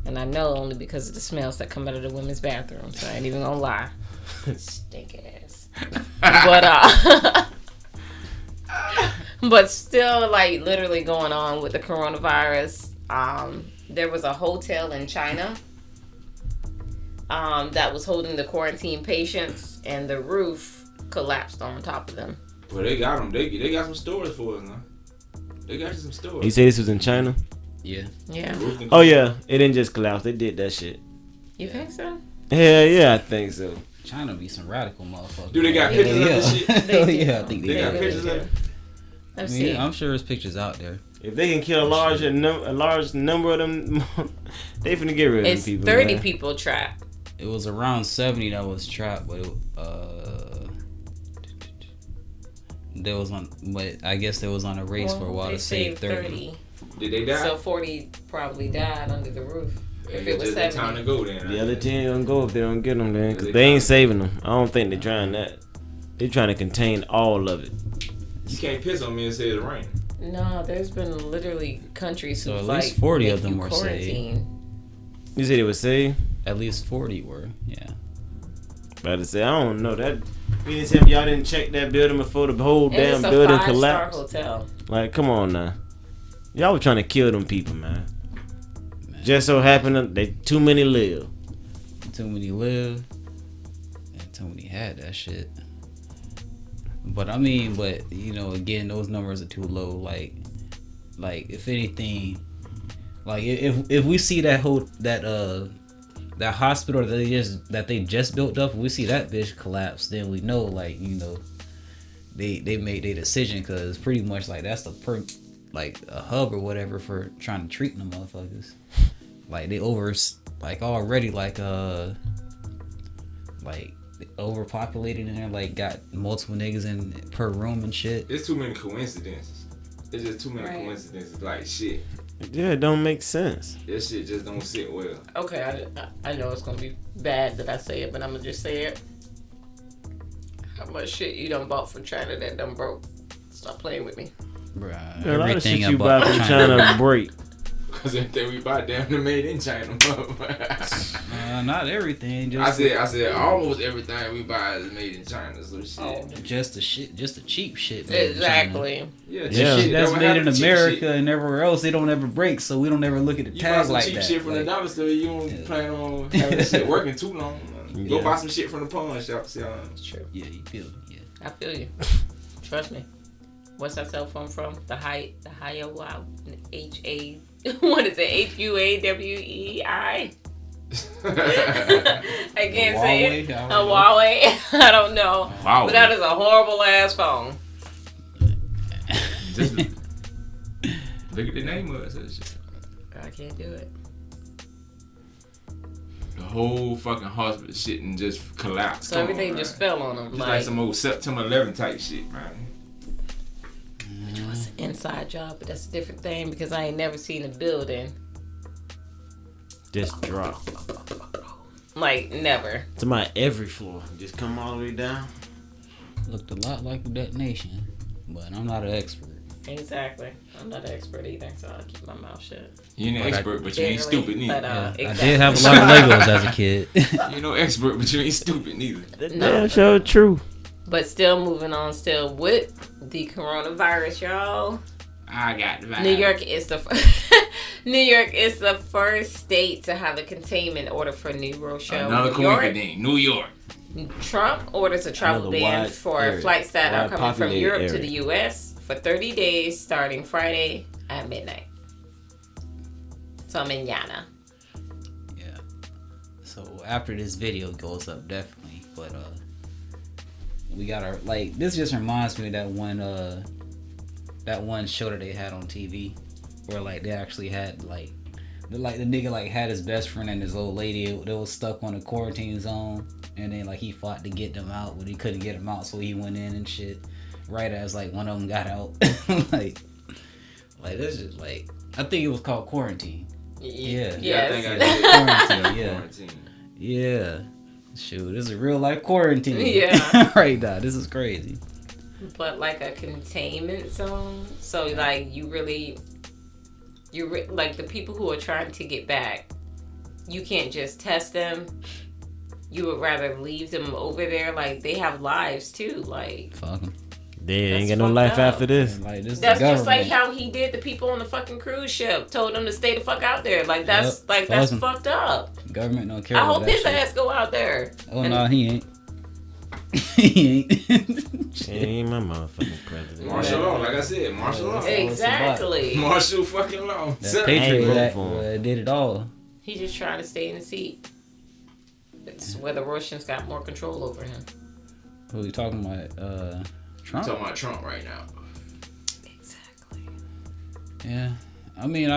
And I know only because of the smells that come out of the women's bathroom. So I ain't even gonna lie. Stink ass. But but still, like literally going on with the coronavirus. There was a hotel in China that was holding the quarantine patients, and the roof collapsed on top of them. Well, they got them. They got some stores for us now. They got you some stores. You say this was in China? Yeah. Yeah, Oh yeah, it didn't just collapse. They did that shit. you think so? Hell yeah, I think so. China be some radical motherfuckers. Do they got pictures of this shit? Hell yeah, I think They got do. pictures of it. Let's I see. mean, I'm sure there's pictures out there. If they can kill a large number of them, they finna get rid of It's them people. 30 man. people trapped. It was around 70 that was trapped, but there was on. But I guess there was on a race for a while They to save saved 30. Did they die? So 40 probably died under the roof. If it was just that time 70. to go then. The other 10 gonna go if they don't get them, then, They cause they ain't trying- saving them. I don't think they're trying that. They're trying to contain all of it. You can't piss on me and say it's raining. No, there's been literally countries So who at like least 40 make of them you were quarantine. You said it was saved? At least 40 were. Yeah. About to say, I don't know that. You didn't tell me y'all didn't check that building before the whole And damn it's a building 5-star collapsed. hotel. Like, come on now. Y'all were trying to kill them people, man. Just so happened they too many live. Too many live, and too many had that shit. But I mean, you know, again, those numbers are too low. Like if anything, like if we see that that hospital that they just built up, if we see that bitch collapse, then we know, like, you know, they made their decision, because pretty much like that's like a hub or whatever for trying to treat them motherfuckers. Like they already overpopulated in there, like got multiple niggas in per room and shit. It's too many coincidences. It's just too many Right. coincidences. Like shit. Yeah, it don't make sense. That shit just don't sit well. Okay, I know it's gonna be bad that I say it, but I'm gonna just say it. How much shit you done bought from China that done broke? Stop playing with me. Bruh, A lot of shit everything you buy about from China. China break. Cause everything we buy damn near made in China. Not everything. I Just said almost everything we buy is made in China. So shit. just the cheap shit. made in China. Exactly. Yeah, The Yeah. shit that's what made in happened to cheap America shit. and everywhere else, they don't ever break, so we don't ever look at the You buy tag some like cheap that. shit from the Like, dollar store. You don't Yeah. plan on having that shit working too long. Go Yeah. buy some shit from the pawn shop. See how It's true. yeah, you feel me? Yeah. I feel you. Trust me. What's that cell phone from? The Huawei. H-A. What is it? Huawei. I can't say it. Huawei. I don't know. Wow. But that is a horrible ass phone. Just look at the name of it. So shit. I can't do it. The whole fucking hospital shit and just collapsed. So Come everything on, just man. fell on them. Just like some old September 11 type shit, man. It was an inside job, but that's a different thing because I ain't never seen a building. Just drop. Like, never. To my every floor. Just come all the way down. Looked a lot like a detonation, but I'm not an expert. Exactly. I'm not an expert either, so I'll keep my mouth shut. You ain't an But expert, but you ain't Barely, stupid neither. but, Yeah, exactly. I did have a lot of Legos as a kid. You know expert, but you ain't stupid neither. Yeah, sure, true. But still moving on still with the coronavirus, y'all. I got the vibe. New York is the New York is the first state to have a containment order for New Rochelle. Another New York. coincidence. New York. Trump orders a travel Another ban wide for area, flights that are wide coming from populated Europe to area. the U.S. for 30 days starting Friday at midnight. So mañana. Yeah. So after this video goes up, definitely. But we got our this just reminds me of that one show that they had on TV where they actually had the nigga had his best friend and his old lady that was stuck on a quarantine zone, and then he fought to get them out, but he couldn't get them out, so he went in and shit. Right as one of them got out, this just I think it was called Quarantine. Yeah. Yes. I think I did. Quarantine. Yeah. Quarantine. Yeah. Shoot, this is real life quarantine. Yeah. Right now, this is crazy. But a containment zone. So you really the people who are trying to get back, you can't just test them. You would rather leave them over there. They have lives too. Fuck them. They That's ain't got no fucked life up. after this. This That's the just like government. how he did the people on the fucking cruise ship. Told them to stay the fuck out there. That's Yep, that's fuck 'em. fucked up. Government don't care I about hope that his shit. ass go out there. Oh And- no, he ain't. He ain't. She ain't my motherfucking president. Martial law, like I said, martial law. Exactly. Martial fucking law. That I ain't Patriot voting Act for him. did it all. He's just trying to stay in the seat. It's where the Russians got more control over him. Who we talking about? I'm Trump. talking about Trump right now. Exactly. Yeah. I mean,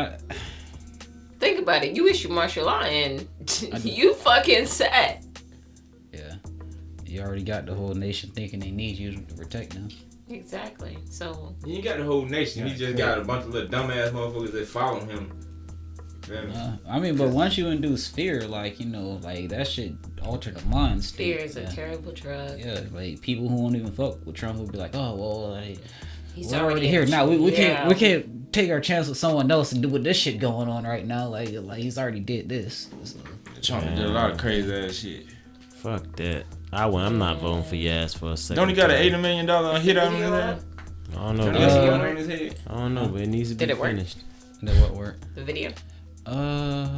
Think about it. You issue martial law and do. you fucking set. yeah. You already got the whole nation thinking they need you to protect them. Exactly. So You ain't got the whole nation. He just got a bunch of little dumbass motherfuckers that follow him. Feel me? I mean, but once you induce fear, that shit alter the mind state. fear is a terrible drug. Yeah, people who won't even fuck with Trump will be like, oh well, He's we're already here in now. We yeah. can't take our chance with someone else and do with this shit going on right now. Like he's already did this. So. Trump did a lot of crazy ass shit. Fuck that. I'm not voting for your ass for a second. Don't he got an time. $80 million hit on his Video head? up? I don't know. Don't man. he got on his head? I don't know, but it needs to Did be it work? finished. That what work? The video. I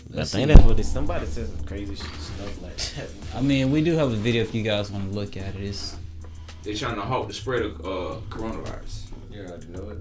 Let's think see. that's what somebody said some crazy stuff like that. I mean, we do have a video if you guys want to look at it. It's They trying to halt the spread of coronavirus. You already know it.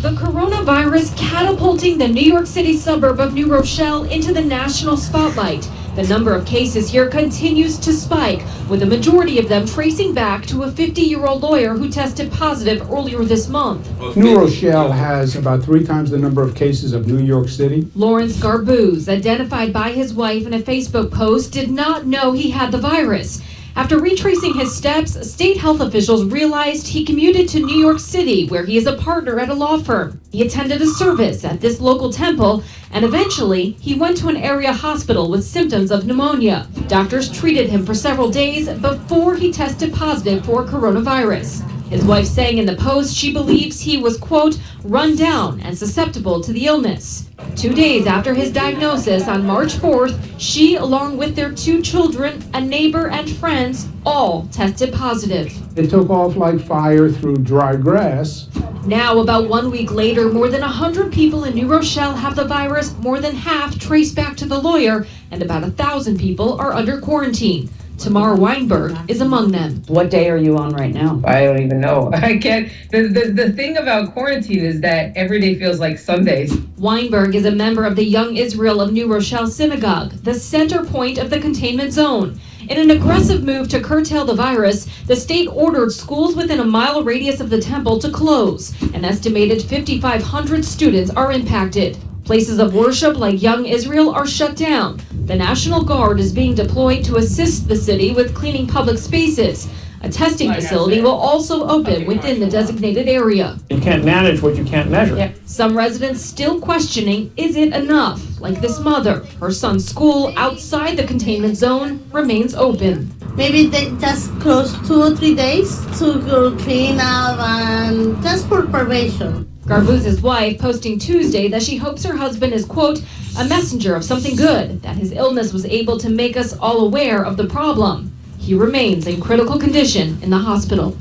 The coronavirus catapulting the New York City suburb of New Rochelle into the national spotlight. The number of cases here continues to spike, with the majority of them tracing back to a 50-year-old lawyer who tested positive earlier this month. New Rochelle has about 3 times the number of cases of New York City. Lawrence Garbuz, identified by his wife in a Facebook post, did not know he had the virus. After retracing his steps, state health officials realized he commuted to New York City, where he is a partner at a law firm. He attended a service at this local temple, and eventually, he went to an area hospital with symptoms of pneumonia. Doctors treated him for several days before he tested positive for coronavirus. His wife saying in the Post she believes he was, quote, run down and susceptible to the illness. 2 days after his diagnosis on March 4th, she, along with their 2 children, a neighbor, and friends, all tested positive. It took off like fire through dry grass. Now, about 1 week later, more than 100 people in New Rochelle have the virus, more than half traced back to the lawyer, and about 1,000 people are under quarantine. Tamara Weinberg is among them. What day are you on right now? I don't even know. I can't. The thing about quarantine is that every day feels like Sundays. Weinberg is a member of the Young Israel of New Rochelle Synagogue, the center point of the containment zone. In an aggressive move to curtail the virus, the state ordered schools within a mile radius of the temple to close. An estimated 5,500 students are impacted. Places of worship like Young Israel are shut down. The National Guard is being deployed to assist the city with cleaning public spaces. A testing facility will also open within the designated area. You can't manage what you can't measure. Some residents still questioning, is it enough? Like this mother, her son's school outside the containment zone remains open. Maybe they just close 2 or 3 days to go clean up and just for prevention. Garbuz's wife posting Tuesday that she hopes her husband is, quote, a messenger of something good, that his illness was able to make us all aware of the problem. He remains in critical condition in the hospital.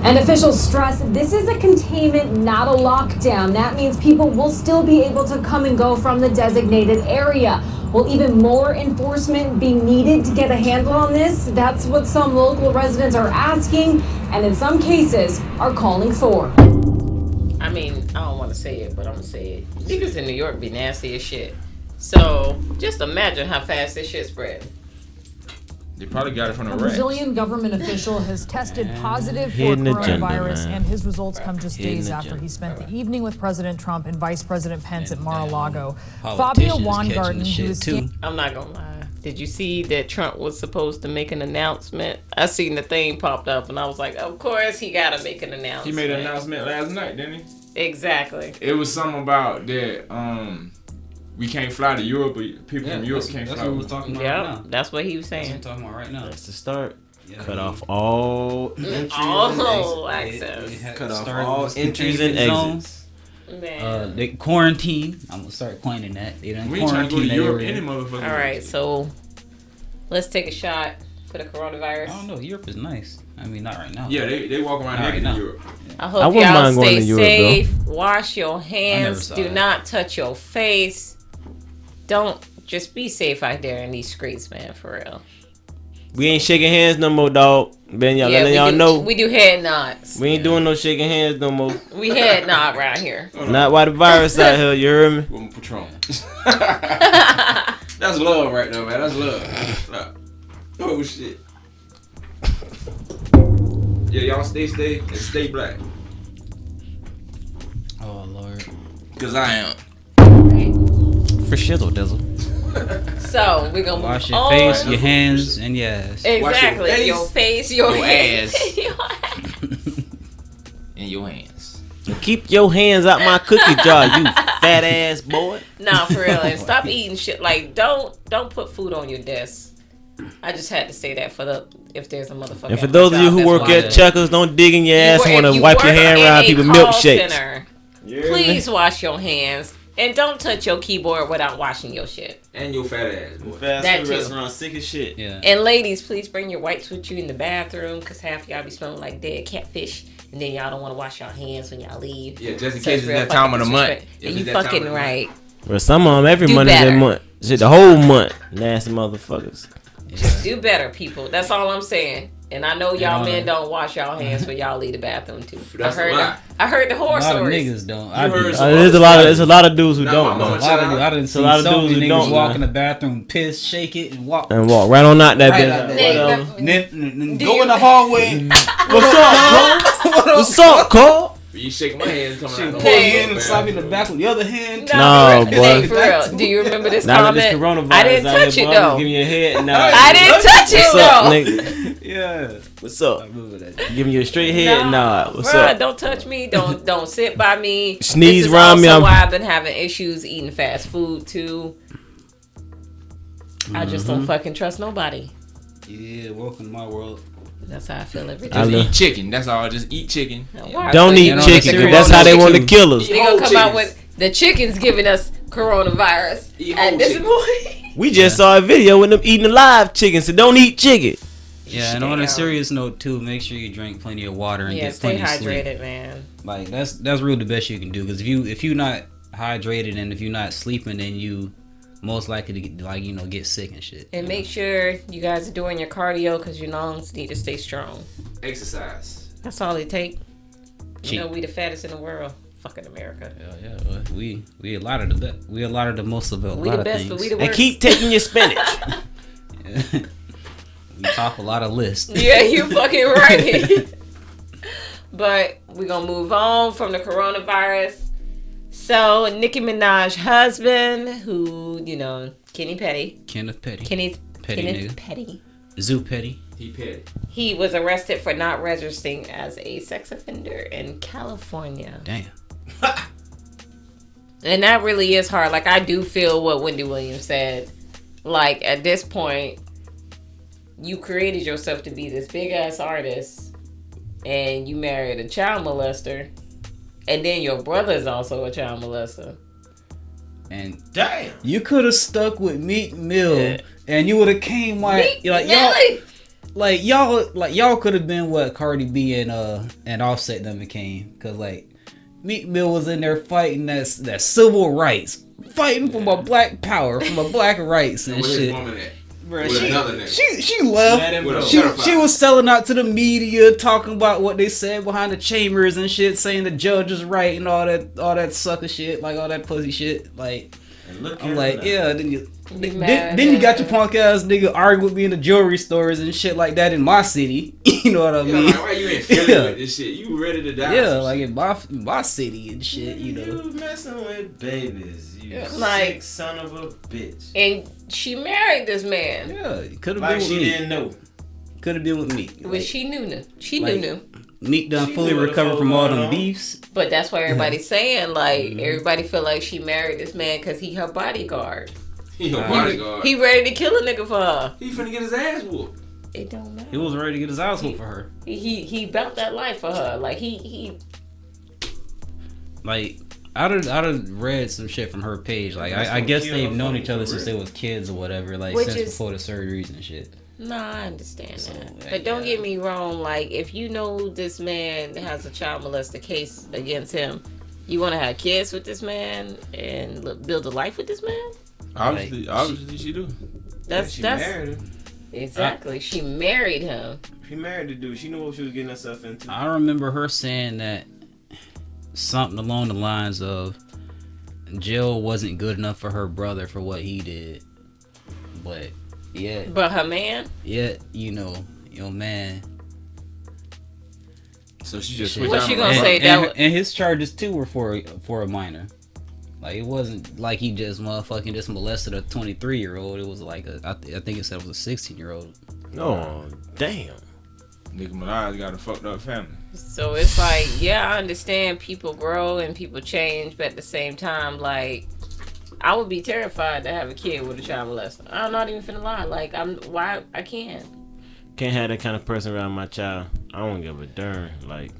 And officials stress this is a containment, not a lockdown. That means people will still be able to come and go from the designated area. Will even more enforcement be needed to get a handle on this? That's what some local residents are asking, and in some cases are calling for. I mean, I don't want to say it, but I'm going to say it. Niggas in New York be nasty as shit. So, just imagine how fast this shit spread. They probably got it from the A rats. Brazilian government official has tested positive for Hidden coronavirus, agenda, and his results come just Hidden days after agenda. he spent the evening with President Trump and Vice President Pence at Mar-a-Lago. Fabio Politicians catching Weingarten, the who shit is too. I'm not going to lie. Did you see that Trump was supposed to make an announcement? I seen the thing popped up, and I was like, of course he got to make an announcement. He made an announcement last night, didn't he? Exactly. It was something about that we can't fly to Europe, but people from Europe can't fly. That's what we're talking about right now. That's what he was saying. That's what we're talking about right now. That's the start. Cut off all entries All and exits. access. Cut off Start all with entries and containment exits. Man. They quarantine. I'm gonna start coining that. They done We ain't trying to go to quarantine that Europe area. any motherfucker. All right, so let's take a shot for the coronavirus. I don't know. Europe is nice. I mean, not right now. Yeah, they walk around Not naked right in now. Europe. I hope I wouldn't y'all mind going stay to Europe, safe. Wash your hands. saw Do that. not touch your face. Don't just be safe out there in these streets, man. For real. We ain't shaking hands no more, dog. Ben, y'all letting y'all know. We do head nods. We ain't doing no shaking hands no more. We head nod around here. Not while the virus out here, you heard me? Woman Patron. That's love right there, man. That's love. Oh shit. Yeah, y'all stay black. Oh Lord. Cause I am. For shizzle dizzle. So we're gonna Wash move your on. face, your hands, and your ass. Exactly. Your face, your hands, ass. your ass. In your hands. Keep your hands out my cookie jar, you fat ass boy. Nah, for real. And stop eating shit. Like, don't put food on your desk. I just had to say that if there's a motherfucker. And for those of you who work at Checkers, don't dig in your ass and want to wipe your hand around people's milkshakes. Please wash your hands. And don't touch your keyboard without washing your shit. And your fat ass, boy. That too. Restaurant sick as shit. Yeah. And ladies, please bring your wipes with you in the bathroom, because half of y'all be smelling like dead catfish. And then y'all don't want to wash your hands when y'all leave. Yeah, just in case it's that time of the month. You fucking right. Well, some of them every Do month is better. that month. Shit, the whole month. Nasty motherfuckers. Just do better, people. That's all I'm saying. And I know y'all men don't wash y'all hands when y'all leave the bathroom too. That's a lie. I heard the horror A lot of stories. niggas don't. There's a lot of dudes who don't. mama Man. said I didn't see a lot of so dudes many who niggas don't, walk man. in the bathroom, piss, shake it, and walk. And walk right on out that Right bitch. out Whatever. Go in the hallway. What's up, bro? What's up, Cole? You shaking my hand and She coming out. pull you in and slap you in the back with the other hand. No, for boy. real. For real. Do you remember this Now that comment? this coronavirus I didn't out touch here, it boy, though. Give me your head. Nah. I didn't touch it What's though. up, nigga? Yeah. What's up? Giving you a straight head? Nah. What's Bruh, up? don't touch me. Don't sit by me. Sneeze this is around me, also I'm- why I've been having issues eating fast food too. I just don't fucking trust nobody. Yeah, welcome to my world. That's how I feel every Just day. eat chicken. That's all. Just eat chicken. Don't eat chicken, because that's how they want to kill us. They gonna come out with the chicken's giving us coronavirus at this point. We just saw a video with them eating the live chicken, so don't eat chicken. Yeah, and on a serious note too, make sure you drink plenty of water and Yeah, get stay plenty of sleep. hydrated, man. Like that's really the best you can do, because if you're not hydrated and if you're not sleeping, then you most likely to get, get sick and shit. And make sure you guys are doing your cardio because your lungs need to stay strong. Exercise. That's all it take. Cheap. You know, we the fattest in the world. Fucking America. Yeah. We a lot of the best. We a lot of the most of a We lot the of best, things. but we the And worst. keep taking your spinach. We top a lot of lists. Yeah, you fucking right. But we're gonna move on from the coronavirus. So Nicki Minaj's husband, who, Kenneth Petty. Kenneth Petty. Kenneth nigga. Petty. Zoo Petty. He petty. He was arrested for not registering as a sex offender in California. Damn. And that really is hard. Like, I do feel what Wendy Williams said. Like, at this point, you created yourself to be this big ass artist, and you married a child molester, and then your brother's also a child molester. And damn, you could have stuck with Meek Mill, and you would have came y'all could have been what Cardi B and Offset them became, because like Meek Mill was in there fighting that civil rights, fighting for my black power, for my black rights and shit. Bruh, she left. She was selling out to the media, talking about what they said behind the chambers and shit, saying the judge is right and all that sucker shit, like all that pussy shit. Like, I'm like, yeah. Then you got your punk ass nigga arguing with me in the jewelry stores and shit like that in my city. You know what I mean? Like, why you ain't feeling with this shit? You ready to die? Yeah, like in my city and shit. You know. You messing with babies. You Like, sick son of a bitch. And she married this man. Yeah, could have Like been with she me. didn't know. Could have been with me. But she knew. She like, knew. Meek done She fully knew what the recovered fuck from all going them on. beefs. But that's why everybody's saying, like, everybody feel like she married this man because he her bodyguard. He her bodyguard. He ready to kill a nigga for her. He finna get his ass whooped. It don't matter. He was ready to get his ass whooped for her. He built that life for her. Like he Like, I'd read some shit from her page. Like, I guess they've known each other since they was kids or whatever. Like, Which since is- before the surgeries and shit. No, I understand that. But don't get me wrong, like, if you know this man has a child molester case against him, you want to have kids with this man and build a life with this man? Obviously she do. She married him. Exactly. She married him. She married the dude. She knew what she was getting herself into. I remember her saying that something along the lines of jail wasn't good enough for her brother for what he did. But yeah. But her man? Yeah, your man. So she just Shit. switched What out she on gonna her say? brother. And his charges too were for a minor. Like, it wasn't like he just motherfucking just molested a 23-year-old. It was like I think it said it was a 16-year-old. Oh, damn. Nicki Minaj got a fucked up family. So it's like, yeah, I understand people grow and people change, but at the same time, like, I would be terrified to have a kid with a child molester. I'm not even finna lie. Like, I can't. Can't have that kind of person around my child. I don't give a darn. Like,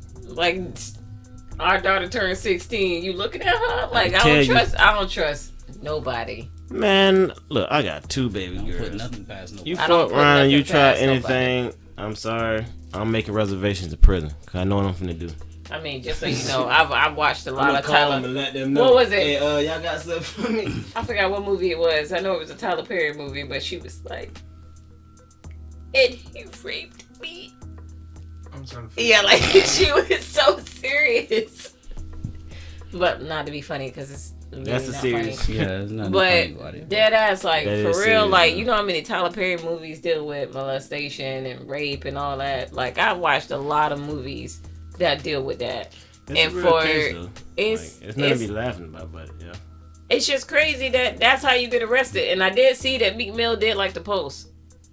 our daughter turned 16. You looking at her? Like, I don't trust nobody. man, look, I got 2 baby girls. Put nothing past nobody. You I don't fuck put around and you nothing try past anything, I'm sorry. I'm making reservations to prison. Cause I know what I'm finna do. I mean, just so you know, I've watched a lot of call them Tyler. and let them know. What was it? Hey, y'all got stuff for me? I forgot what movie it was. I know it was a Tyler Perry movie, but she was like, and he raped me. I'm trying to Yeah, like she was so serious. But not to be funny, because it's really That's a not serious. funny. Yeah, there's nothing funny about But it. dead ass, like, That for is real, serious, like, though. you know how many Tyler Perry movies deal with molestation and rape and all that? Like, I watched a lot of movies that deal with that. It's and a real for case, though. it's Like, it's nothing to be laughing about, but yeah. It's just crazy that's how you get arrested. And I did see that Meek Mill did like the post.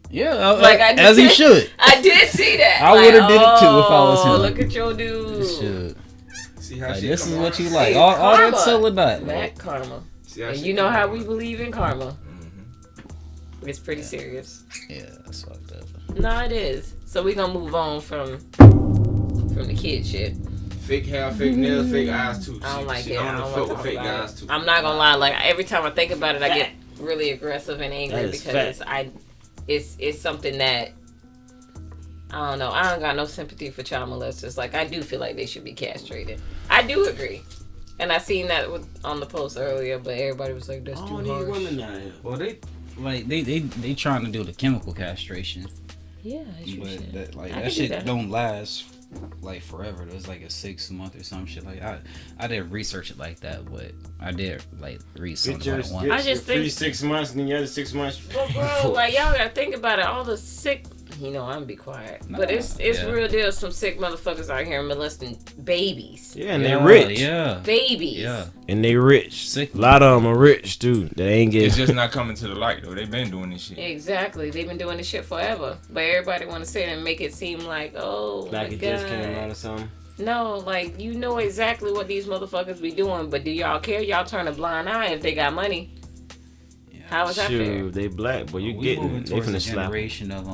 Yeah, like I did, as he should. I did see that. I would have did it too if I was him. Look at your dude. You should. See how like, shit this is come what out. you like. See, All karma. that selling that. That karma. See how And shit you know come how out. we believe in karma. Mm-hmm. It's pretty serious. Yeah, that's fucked up. No, it is. So we gonna move on from the kid shit. Fake hair, fake nails, fake eyes too. I don't like she it. I only don't fuck want with to fake talk about guys it. too. I'm not gonna lie. Like every time I think about it, I get really aggressive and angry That is because fact. it's something that I don't know. I don't got no sympathy for child molesters. Like I do feel like they should be castrated. I do agree, and I seen that on the post earlier, but everybody was like, "That's too harsh." women out here. Well, they trying to do the chemical castration. Yeah, But that, like I that can do shit that. don't last like forever. It was like a 6 month or some shit. Like I didn't research it like that, but I did like read something about it once. I just free think 6 months, and then the other 6 months. But bro, like y'all gotta think about it. All the sick, I'm gonna be quiet. But it's yeah. real deal. Some sick motherfuckers out here molesting babies. Yeah, and they rich. Yeah, Babies. yeah. And they rich. Sick. A lot of them are rich, too. They ain't It's getting. just not coming to the light though. They've been doing this shit. Exactly. They've been doing this shit forever. But everybody want to sit and make it seem like, oh Like my it God. just came out or something. No, like you know exactly what these motherfuckers be doing, but do y'all care? Y'all turn a blind eye if they got money. How is that fair? Shoot, they black, but you We getting moving they towards finna a slap. generation of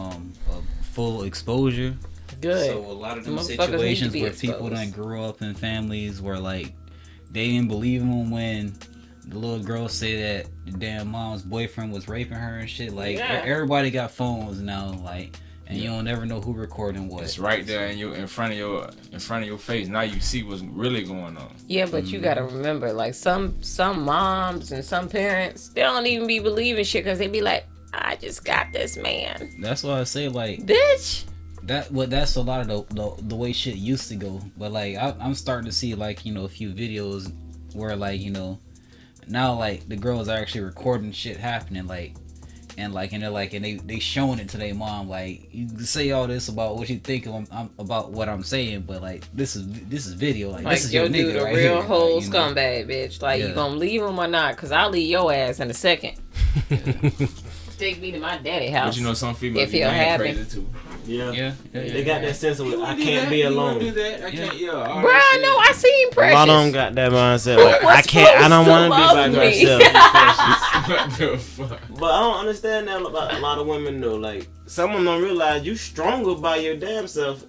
full exposure. Good. So a lot of them Motherfuckers need to situations be where people exposed. done grew up in families where like they didn't believe them when the little girl said that the damn mom's boyfriend was raping her and shit. Like Yeah. everybody got phones now, like, and you don't never know who recording what. It's right there in front of your face. Now you see what's really going on. Yeah, but you gotta remember, like some moms and some parents, they don't even be believing shit because they be like, I just got this man. That's why I say like Bitch. that's a lot of the way shit used to go. But like I'm starting to see like a few videos where like now like the girls are actually recording shit happening and they're like and they showing it to their mom like you can say all this about what you think about what I'm saying, but like this is video like this is your your dude nigga a right real here. whole Like, scumbag, bitch. Like Yeah. you gonna leave him or not? Cause I'll leave your ass in a second. Take me to my daddy house. But some females if he'll have me. crazy too. Yeah. They got that sense of I can't be You alone. wanna do that? I can't. Yeah. all Bro, right, I know. I seen A Precious. lot of them got that mindset. Who Like, was I can't. I don't want to be by supposed to myself. What the fuck? But I don't understand that about a lot of women though. Like some of them don't realize you stronger by your damn self.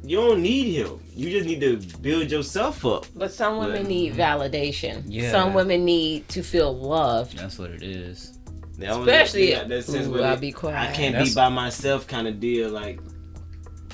You don't need him. You just need to build yourself up. But some women need validation. Yeah. Some women need to feel loved. That's what it is. They always Especially, got that sense ooh, where I'll they- be quiet. I can't be by myself kind of deal. Like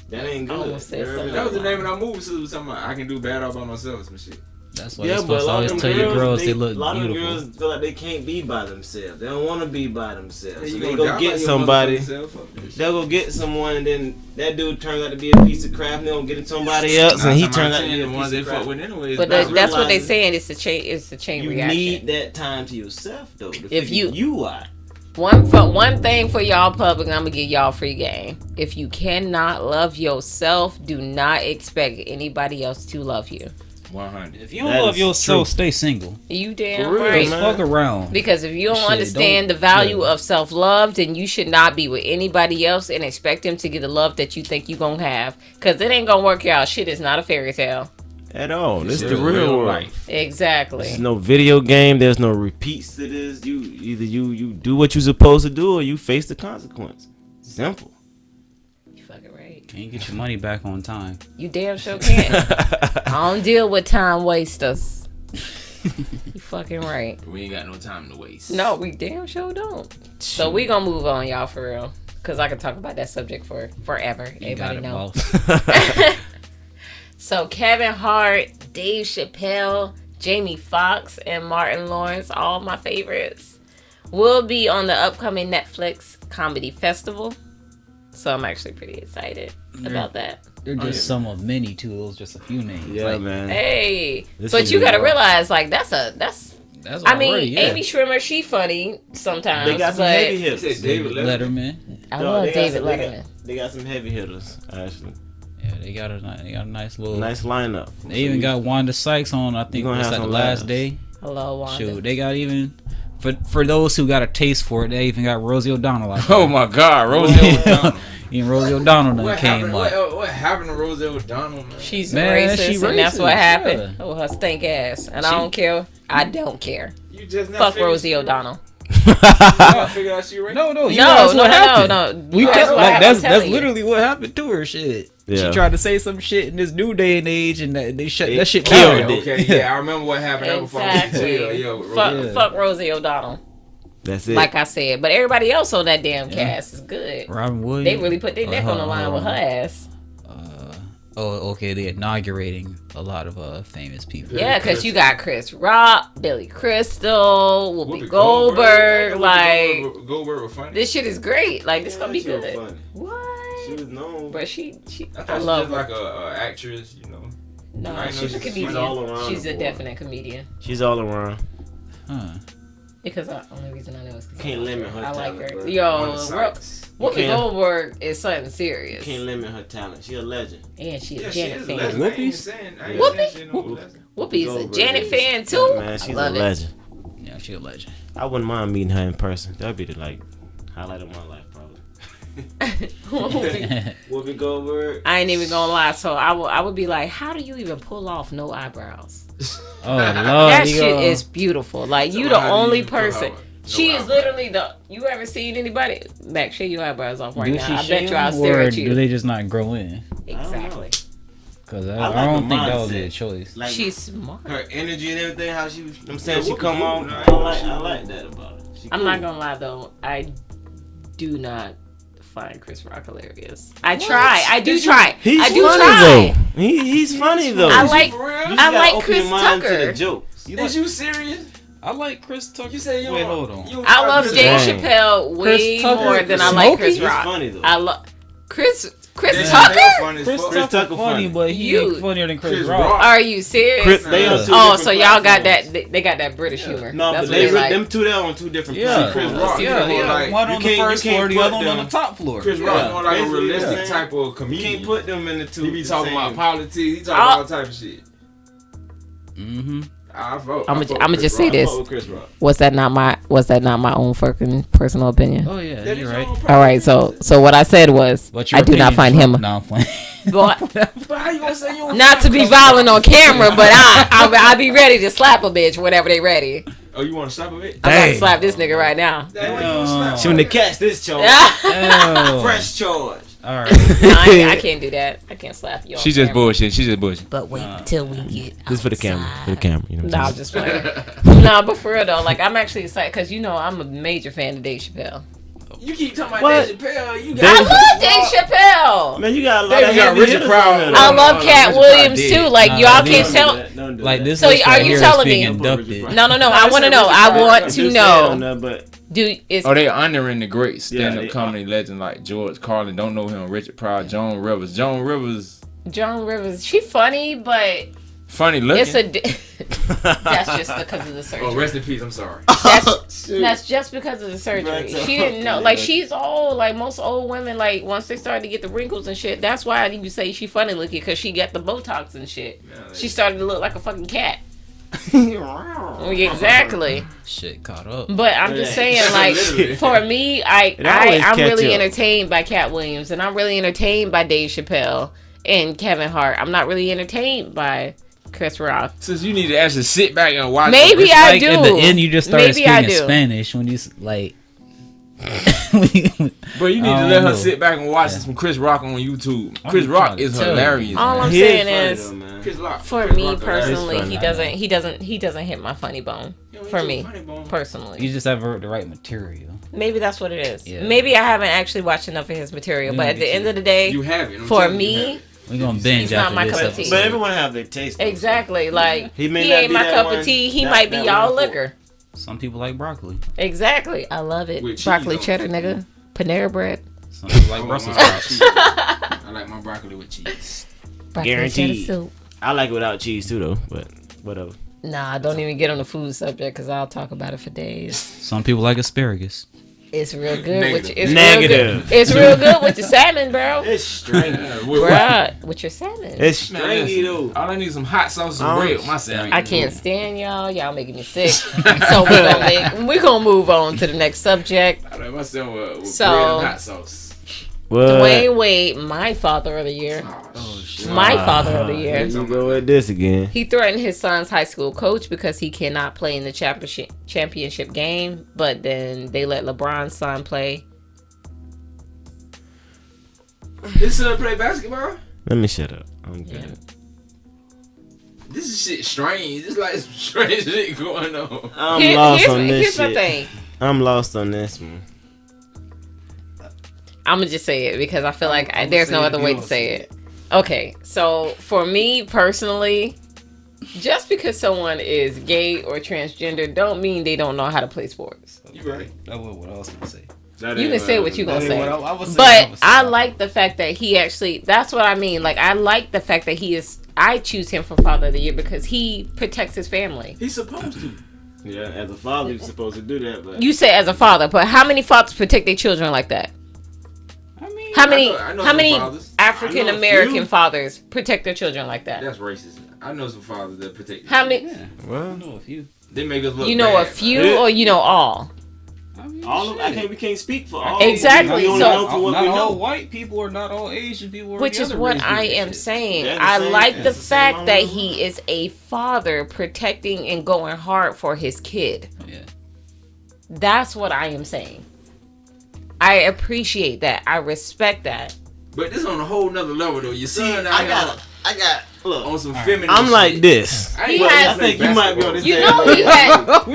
that ain't I good. almost said You know what I mean? That was the name of that movie. So something I can do bad all by myself. Some shit. That's why Yeah, you're but supposed a to lot always of tell your girls they look a lot beautiful. of girls feel like they can't be by themselves. They don't want to be by themselves. Yeah, So you they gonna go die by get your somebody. motherfucking self. Fuck this shit. They'll go get someone, and then that dude turns out to be a piece of crap. And they'll get somebody else, and he Nine turns times out out to of be 10, a the ones piece they of fuck crap. with anyways. But Not that's what they realizing saying. It's the chain You reaction. need that time to yourself, though. To If figure you- you out. One thing for y'all public, I'm gonna give y'all free game. If you cannot love yourself, do not expect anybody else to love you. 100. If you don't love yourself, stay single. You damn For real, right. man. Fuck around. Because if you don't Shit, understand don't- the value yeah. of self-love, then you should not be with anybody else and expect them to get the love that you think you gonna have. Because it ain't gonna work out. Shit is not a fairy tale. At all. This is It's the real world. life. Exactly. There's no video game. There's no repeats to this. You do what you're supposed to do, or you face the consequence. Simple. You fucking right. Can you get your money back on time? You damn sure can. I don't deal with time wasters. You fucking right. We ain't got no time to waste. No, we damn sure don't. So we gonna move on, y'all, for real. Because I could talk about that subject for forever. You got Everybody it, know. boss. So Kevin Hart, Dave Chappelle, Jamie Foxx, and Martin Lawrence, all my favorites, will be on the upcoming Netflix Comedy Festival. So I'm actually pretty excited about that. They're just some of many too. It was just a few names. Yeah, Like, man. Hey, This but is you gotta wild. realize, like, that's That's I mean, already, yeah. Amy Schumer, she funny sometimes. They got some but heavy You hitters. said David Letterman. Letterman. I No, love they got David some- Letterman. They got some heavy hitters, actually. Yeah, they got a nice little nice lineup. They even got Wanda Sykes on. I think it's like the last day. Hello, Wanda. Shoot, they got even for those who got a taste for it. They even got Rosie O'Donnell. Oh my God, Rosie O'Donnell. Even Rosie O'Donnell came up. What happened to Rosie O'Donnell, man? She's racist, and that's what happened. Oh, her stink ass. And I don't care. I don't care. You just fuck Rosie O'Donnell. Figure out she racist? No. No. We that's literally what happened to her. Shit. Yeah. She tried to say some shit in this new day and age, and they shut that shit killed down. Okay, yeah, I remember what happened. Exactly. Fuck Rosie O'Donnell. That's it. Like I said, but everybody else on that damn cast is good. Robin Williams. They really put their neck on the line with her ass. Okay. They're inaugurating a lot of famous people. Yeah, because you got Chris Rock, Billy Crystal, Whoopi Goldberg. Like, Goldberg was funny. This shit is great. Like, this gonna be good. Funny. What? She was known. But she I love she her. was like a actress, you know. No, she's a comedian. She's a definite comedian. She's all around. Huh. Because the only reason I know is because Can't limit her I like talent, her. bro. Yo, Whoopi Goldberg is something serious. Can't limit her talent. She a legend. And she a she Janet is fan. a legend. Whoopi is a Janet fan too. Man, she's I love a legend. Yeah, she's a legend. I wouldn't mind meeting her in person. That'd be the highlight of my life, probably. Whoopi Goldberg. I ain't even gonna lie. So I would be like, how do you even pull off no eyebrows? Oh Lord, that shit is beautiful. Like you the only person. She is literally you ever seen anybody? Mac, shave your eyebrows off right now. I bet you I'll stare at you. Do they just not grow in? Exactly. Because I don't think that would be a choice. Like, she's smart. Her energy and everything, how she was, I'm saying, she come on. I like that about her. I'm not gonna lie though. I do not find Chris Rock hilarious. I try. I do try. He's I do funny try. though. He's funny though. I like Chris Tucker. Jokes. Is you serious? I like Chris Tucker. You say you Wait, hold on. I love Dave Chappelle way more than I like Chris Rock. Funny though. I love Chris Tucker. Chris Tucker funny, but he ain't funnier than Chris Rock. Are you serious? So y'all got that? They got that British humor. No, that's but them two there on two different places. Chris Rock, like, one on the first floor, the other one on the top floor. Chris Rock more like a realistic type of comedian. You can't put them in the two. He be talking about politics. He talking about all type of shit. Mm-hmm. I'm gonna just say this. Was that not my own fucking personal opinion? Oh yeah, you're right. All right, so what I said was I do not find him. No, I'm playing. But how you gonna say you don't Not to be violent on camera, but I'll be ready to slap a bitch whenever they ready. Oh, you want to slap a bitch? I'm about to slap this nigga right now. She want to catch this charge. Fresh charge. All right. I can't do that. I can't slap you. She's just bullshit. She's just bullshit. But wait till we get. This for the camera. For the camera. You know nah, I'm just playing. Nah, but for real though, like I'm actually excited because I'm a major fan of Dave Chappelle. You keep talking about Dave Chappelle. I love Dave Chappelle. Man, you got a lot of Richard Pryor. I love Cat Williams too. Like y'all can't tell. Like this. So are you telling me? No. I want to know. I want to know. They honoring the great stand-up comedy legend like George Carlin. Don't know him. Richard Pryor, Joan Rivers. She funny, but funny looking. That's just because of the surgery. Oh, rest in peace. I'm sorry. That's just because of the surgery. She didn't know. Like she's old. Like most old women, like once they started to get the wrinkles and shit. That's why I you say she funny looking because she got the Botox and shit. She started to look like a fucking cat. Exactly. Shit caught up. But I'm just saying, like, for me, I'm really entertained by Cat Williams, and I'm really entertained by Dave Chappelle and Kevin Hart. I'm not really entertained by Chris Rock. Since you need to actually sit back and watch. Maybe I do. At the end, you just started speaking Spanish when you like. But you need to let her sit back and watch some Chris Rock on YouTube. Chris Rock is hilarious. All I'm saying is, for me personally, he doesn't hit my funny bone. For me personally, you just have the right material. Maybe that's what it is. Yeah. Maybe I haven't actually watched enough of his material, but at the end of the day, you haven't. For me, we're gonna binge he's not my cup of tea. But everyone have their taste. Exactly. Like he ain't my cup of tea. He might be y'all liquor. Some people like broccoli. Exactly. I love it. Broccoli cheddar, nigga. Panera bread. Some people like Brussels sprouts. I like my broccoli with cheese. Guaranteed. Soup. I like it without cheese too, though. But whatever. Nah, don't even get on the food subject because I'll talk about it for days. Some people like asparagus. It's real good. Negative. It's real good with the salmon, bro. It's stringy. Bruh, with your salmon. It's stringy though. All I need is some hot sauce and bread with my salmon. I can't stand y'all. Y'all making me sick. So we're gonna move on to the next subject. I like my salmon with bread and hot sauce. Dwayne Wade, my father of the year. My father of the year. Here you go with this again. He threatened his son's high school coach because he cannot play in the championship game, but then they let LeBron's son play. His son play basketball? Let me shut up. I'm good. This is shit strange. It's like some strange shit going on. I'm lost on this here's shit. my thing. I'm lost on this one. I'm gonna just say it because I feel like there's no other way to say it. Okay, so for me personally, just because someone is gay or transgender don't mean they don't know how to play sports. You right. That was what I was gonna say. You can say what you're gonna say. But I like the fact that he actually, that's what I mean. Like, I like the fact that I choose him for Father of the Year because he protects his family. He's supposed to. Yeah, as a father, you're supposed to do that. But you say as a father, but how many fathers protect their children like that? How many African American fathers protect their children like that? That's racist. I know some fathers that protect. How many? Yeah. Well, I know a few. They make us look. You know bad. a few, or you know all? all of we can't speak for all. Exactly. We only know for what not we all know. white people or not all Asian people. Or Which is what I am saying. That's I the same- like the that's the same fact that on he is a father protecting and going hard for his kid. Yeah. That's what I am saying. I appreciate that. I respect that. But this on a whole nother level though. You see, I got look on some feminine. I'm like shit. this. I think you might be on this. You know he had.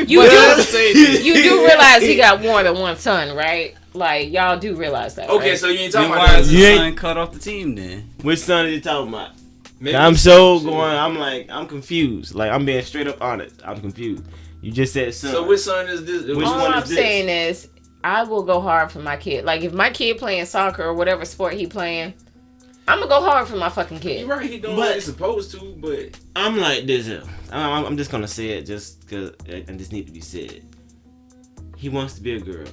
You do realize he got more than one son, right? Like y'all do realize that. Okay, right? so you ain't talking Then about why that. is You his ain't- son cut off the team then? Which son are you talking about? Maybe I'm it's so shit. going. I'm confused. Like I'm being straight up honest. I'm confused. You just said son. So which son is this? Which All one I'm is this? saying is, I will go hard for my kid. Like if my kid playing soccer or whatever sport he playing, I'm gonna go hard for my fucking kid. You're right. He don't But- what he's supposed to, but I'm like this. I'm just gonna say it just because it just need to be said. He wants to be a girl.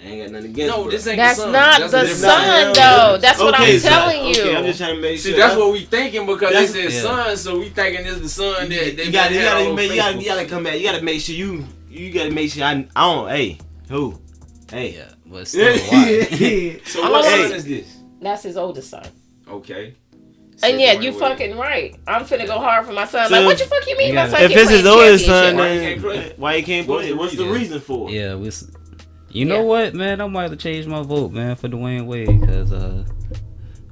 I ain't got nothing against. no, bro. this ain't That's the son. not That's the a different son, son. though. That's what I'm son. telling you. Okay, I'm just trying to make See, sure. that's what we thinking because That's- they said yeah. son, so we thinking it's the son that they you gotta had on make, you Facebook. gotta come back. You gotta make sure you gotta make sure I don't. Hey, who? Hey, Yeah, but still, why? So what Hey. son is this? That's his oldest son. Okay. And yeah, Said you Dwayne fucking right. I'm finna go hard for my son. So like, what the fuck you mean you my gotta- son if can't it's play his in oldest son, Why he then can't play? why he can't play? What's the reason for? it? Yeah, you know what, man? I might have to change my vote, man, for Dwayne Wade, because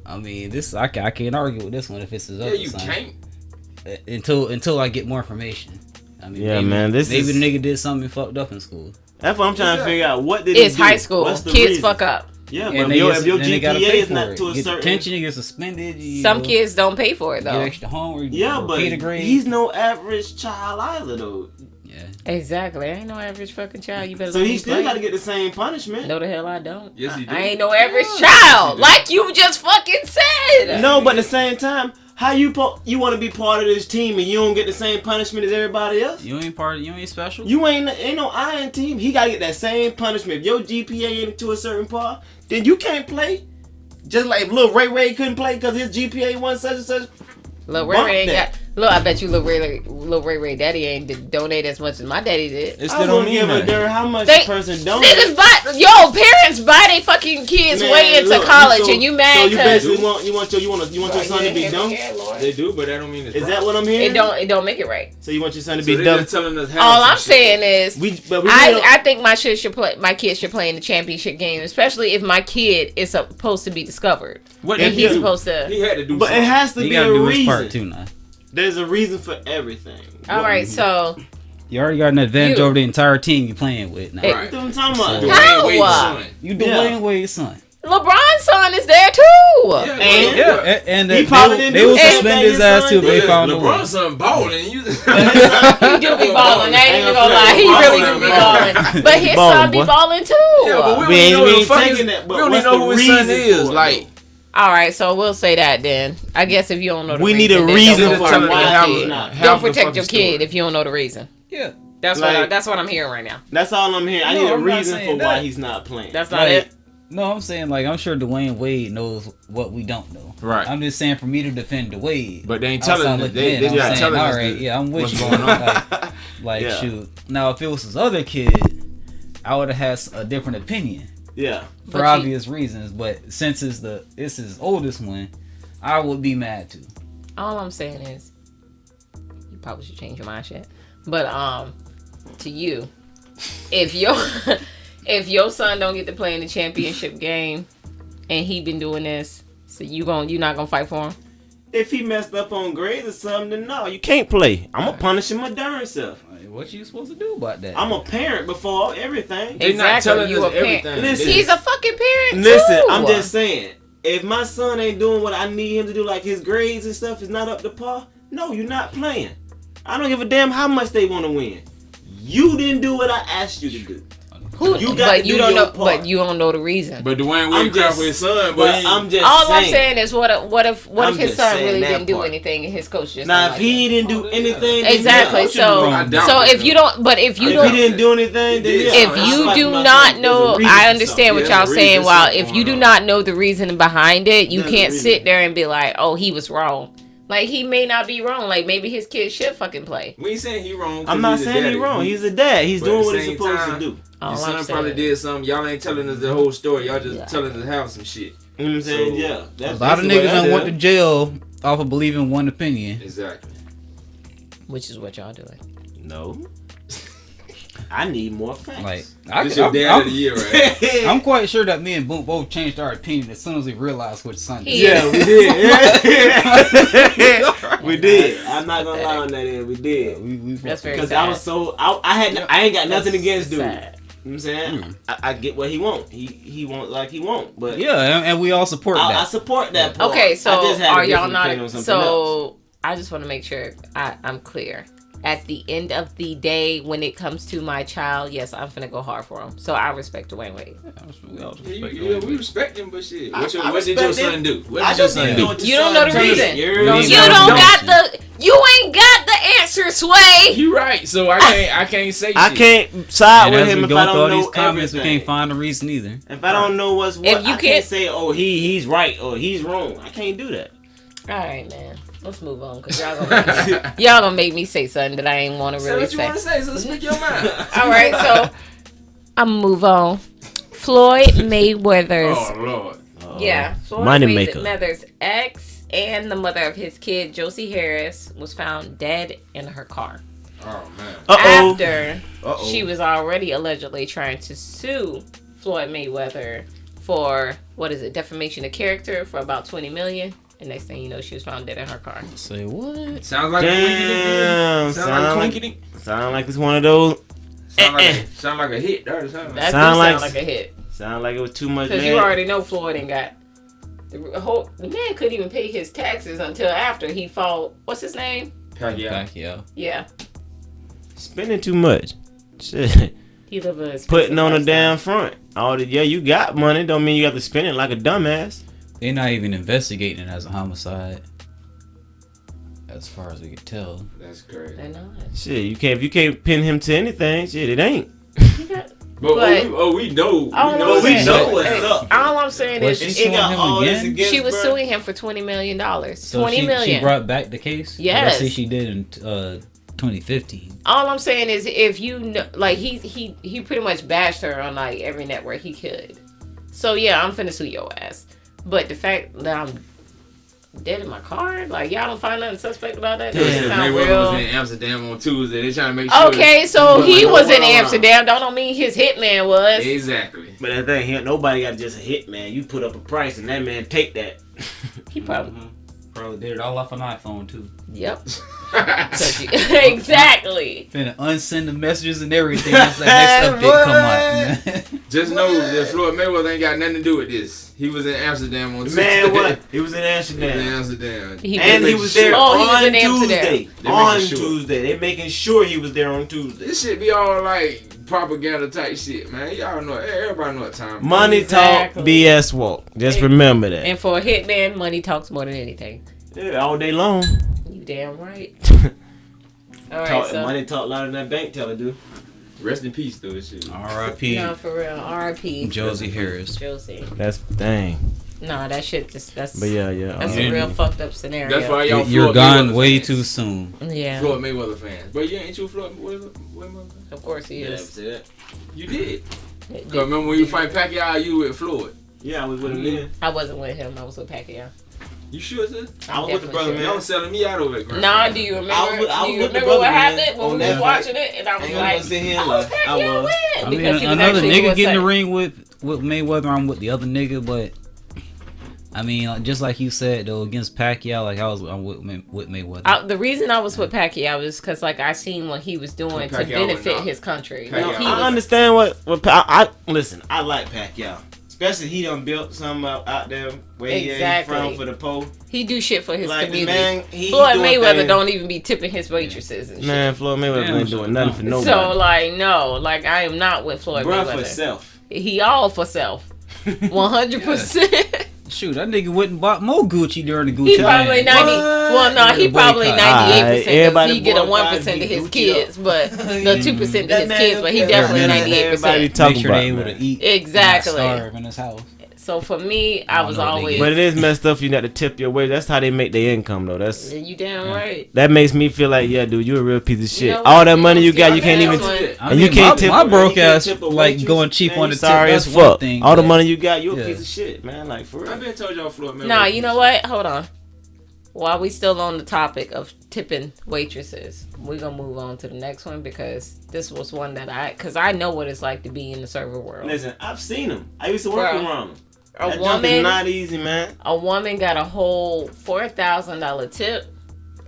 I mean, this I can't argue with this one if it's his Yeah, other you son. can't. Until I get more information. I mean, Yeah, maybe, man, this maybe is- the nigga did something fucked up in school. That's what I'm trying to figure out. What did It's he do? high school. What's the Kids reason? fuck up. Yeah, And but they if your then they gotta GPA pay is for not it. to a Get certain. detention, you get suspended. Some kids don't pay for it get though. extra homework. Yeah, but repeat a grade. he's no average child either, though. Yeah. Exactly. I ain't no average fucking child. You better. So let he me still play. got to get the same punishment. No, the hell I don't. Yes, he do. I ain't no average child. Like you just fucking said. No, but at the same time, how you want to be part of this team and you don't get the same punishment as everybody else? You ain't special. You ain't no iron team. He got to get that same punishment. If your GPA ain't to a certain part, then you can't play. Just like little Ray couldn't play because his GPA wasn't such and such. Lil Ray ain't got. Look, I bet you Lil Ray daddy ain't donate as much as my daddy did. I don't give a darn how much They- a person donates. Niggas parents buy their fucking kids Man, way into look, college, so- and you So mad you because basically want your son to be dumb? They do, but that don't mean it's Is right. that what I'm hearing? it don't make it right. So you want your son to So be they dumb? just telling us how All some I'm shit. saying is, But we I think my kids should play in the championship game, especially if my kid is supposed to be discovered. What and he he's do? supposed to. He had to do But something. it has to He be gotta a do his reason. part too now. There's a reason for everything. All right, so You already got an advantage You- over the entire team you playing with now. Right. That's what I'm talking about. So- How? Dwayne Wade's son. You Dwayne Wade's son. LeBron's son is there too. Yeah, And- Yeah, and He probably they didn't will do suspend anything his ass his too if son they did. found a way. LeBron's son balling. You He do be balling. I ain't even gonna lie. He really do be balling. But his Balling, son be boy. balling too. Yeah, but we We don't ain't- even know we who the ain't fuck taking his- that, but we don't what's even know the who his son reason is. for it, Like, All right, so we'll say that then. I guess if you don't know the We reason, need a then reason don't for protect why your he's kid. not. Don't protect your kid if you don't know the reason. Yeah. That's Like, that's what I'm hearing right now. That's all I'm hearing. I need a I'm not reason saying for that. why he's not playing. That's not it. No, I'm saying like I'm sure Dwayne Wade knows what we don't know. Right. I'm just saying for me to defend Wade. But they ain't telling outside us. looking They in, I'm not saying, telling all us right, yeah, I'm with what's you. going on. Like Yeah. shoot. Now if it was his other kid, I would have had a different opinion. Yeah. For But obvious reasons, but since it's his oldest one, I would be mad too. All I'm saying is, you probably should change your mindset. But to you, if your son don't get to play in the championship game, and he been doing this, so you not gonna fight for him? If he messed up on grades or something, then no, you can't play. I'm gonna punish him my darn self. What you supposed to do about that? I'm a parent before everything. They not telling you us a parent. everything. Listen. He's a fucking parent Listen, too. I'm just saying, if my son ain't doing what I need him to do, like his grades and stuff is not up to par, no, you're not playing. I don't give a damn how much they want to win. You didn't do what I asked you to do. You got to do don't your know. part. But you don't know the reason. But Dwayne Wade cried for his son. But I'm just All saying. I'm saying is, what if I'm his just son saying really that didn't do part. anything and his coach just Now, don't if like he it? didn't do anything, then Exactly. yeah, So if you don't, but if you if don't, he didn't do anything, then yeah, if I'm you slapping do myself. not There's a know, reason I for understand something. what There's y'all a saying. reason While something if you do going not know the reason behind it, you There's a can't reason. sit there and be like, "Oh, he was wrong." Like he may not be wrong. Like maybe his kid should fucking play. We ain't saying he wrong. I'm not saying he's wrong. He's a dad. He's But doing at what the he's same supposed time, to do. All Your I'm son probably saying. did something. Y'all ain't telling us the whole story. Y'all just telling us how some shit. You know what I'm saying? So- Yeah. That's A lot of basically what niggas I done did. went to jail off of believing one opinion. Exactly. Which is what y'all doing. No. I need more facts. Like This your dad of the year, right? I'm quite sure that me and Boom both changed our opinion as soon as we realized which son. Yeah, we did. We did. I'm not gonna lie on that end. We did. That's very Because sad. I was so I ain't got nothing against dude. sad. You know what I'm saying? I get what he want. He want like he want. But Yeah, and we all support I that. support that part. Okay, I so just had a are y'all different opinion on not? something else. So I just want to make sure I'm clear. At the end of the day, when it comes to my child, yes, I'm finna go hard for him. So I respect Dwayne Wade. We respect him, but shit. What I did your respect son him. do? What I did your just son need to do? know what You your don't know son the does. reason. You You ain't got the answer, Sway. You right. So I can't say I shit. can't side And with as him we if go I through don't all know these comments, everything. we can't find a reason either. If I don't know what's what, If you I can't- can't say, oh, he's right or he's wrong. I can't do that. All right, man. Let's move on, cause y'all gonna make me say something that I ain't want to Say really what you want to say. So speak your mind. All right, so I'm gonna move on. Floyd Mayweather's. Oh Lord. Yeah, Floyd Money maker. Mayweather's ex and the mother of his kid, Josie Harris, was found dead in her car. Oh man. After she was already allegedly trying to sue Floyd Mayweather for defamation of character for about $20 million. And next thing you know, she was found dead in her car. Say what? Sounds like Damn. a sound like a Sound like it's one of those. sound like a hit. That sound That Sound sound like- like a hit. Sound like it was too much. Because you already know Floyd ain't got the man couldn't even pay his taxes until after he fought. What's his name? Pacquiao. Yeah, spending too much. Shit. he lived a Putting on a damn front. You got money. Don't mean you have to spend it like a dumbass. They're not even investigating it as a homicide, as far as we can tell. That's crazy. They're not. Shit, if you can't pin him to anything, shit, it ain't. But But- we know. All I'm we saying- know what's up. All I'm saying But is, she's she suing him again? was suing him for $20 million. So $20 million. she brought back the case? Yes. Let's say she did in 2015. All I'm saying is, if you know, like he pretty much bashed her on like every network he could. So yeah, I'm finna sue your ass. But the fact that I'm dead in my car, like y'all don't find nothing suspect about that. Doesn't sound Mayweather real. was in Amsterdam on Tuesday. They trying to make sure. Okay, so But he like, was in hold on. Amsterdam. Don't mean his hitman was. Exactly. But that thing, nobody got just a hit, man. You put up a price and that man take that. He probably. Probably did it all off an iPhone too. Yep. Exactly. Finna unsend the messages and everything. That's the next update come out. Man. Just know that Floyd Mayweather ain't got nothing to do with this. He was in Amsterdam on Tuesday. Man, what? He was in He Amsterdam. was in Amsterdam. And he was there Oh, he was on in Amsterdam. Tuesday. They On making sure. Tuesday. They making sure he was there on Tuesday. This shit be all like propaganda type shit, man. Y'all know, everybody know what time. Money Exactly. talk, BS walk. Just remember that. And for a hitman, money talks more than anything. Yeah, all day long. You damn right. All right, so money talk louder than that bank teller do. Rest in peace, though. Shit. R.I.P. no, for real, R.I.P. Josie Harris. Josie. That's dang. No, that shit just that's. But yeah. That's a real fucked up scenario. That's why y'all. You're gone way too soon. Yeah. Floyd Mayweather fans, but ain't you a Floyd Mayweather fan? Of course he is. You did. Cause remember when you fight Pacquiao, you with Floyd. Yeah, I was with him then. I wasn't with him. I was with Pacquiao. You sure, sis? I was with the brother, man. Y'all selling me out over it, Grant. Nah, do you remember? Do you remember what happened when we was watching it? And I was like, Pacquiao win. I mean, another nigga get in the ring with Mayweather. I'm with the other nigga, but I mean, just like you said though, against Pacquiao, like I'm with Mayweather. The reason I was with Pacquiao is because like I seen what he was doing to benefit his country. I understand what I listen. I like Pacquiao. Especially he done built something out there where he ain't from for the poor. He do shit for his community. Man, Floyd Mayweather don't even be tipping his waitresses and shit. Man, Floyd Mayweather ain't doing nothing for nobody. So like no, like I am not with Floyd Mayweather. For self. He all for self. 100%. Shoot, that nigga went and bought more Gucci during the Gucci. He probably 90. Well, no, he probably 98%. Because he get a 1% to his kids, but the 2% to his kids. But he definitely 98%. Make sure they able to eat. Exactly. Starve in his house. So for me, I was always. But it is messed up for you not to tip your way. That's how they make their income, though. That's you damn right. That makes me feel like, yeah, dude, you a real piece of shit. You know all that money you got, you can't even. And you can't tip. My broke ass like going cheap on the tip. Sorry as that's one fuck. thing, all the money you got, you a piece of shit, man. Like for real. I've been told y'all Floyd Mayweather. Nah, you know what? Hold on. While we still on the topic of tipping waitresses, we're gonna move on to the next one because this was one that because I know what it's like to be in the server world. Listen, I've seen them. I used to work around them. A woman, not easy, man. A woman got a whole $4,000 tip,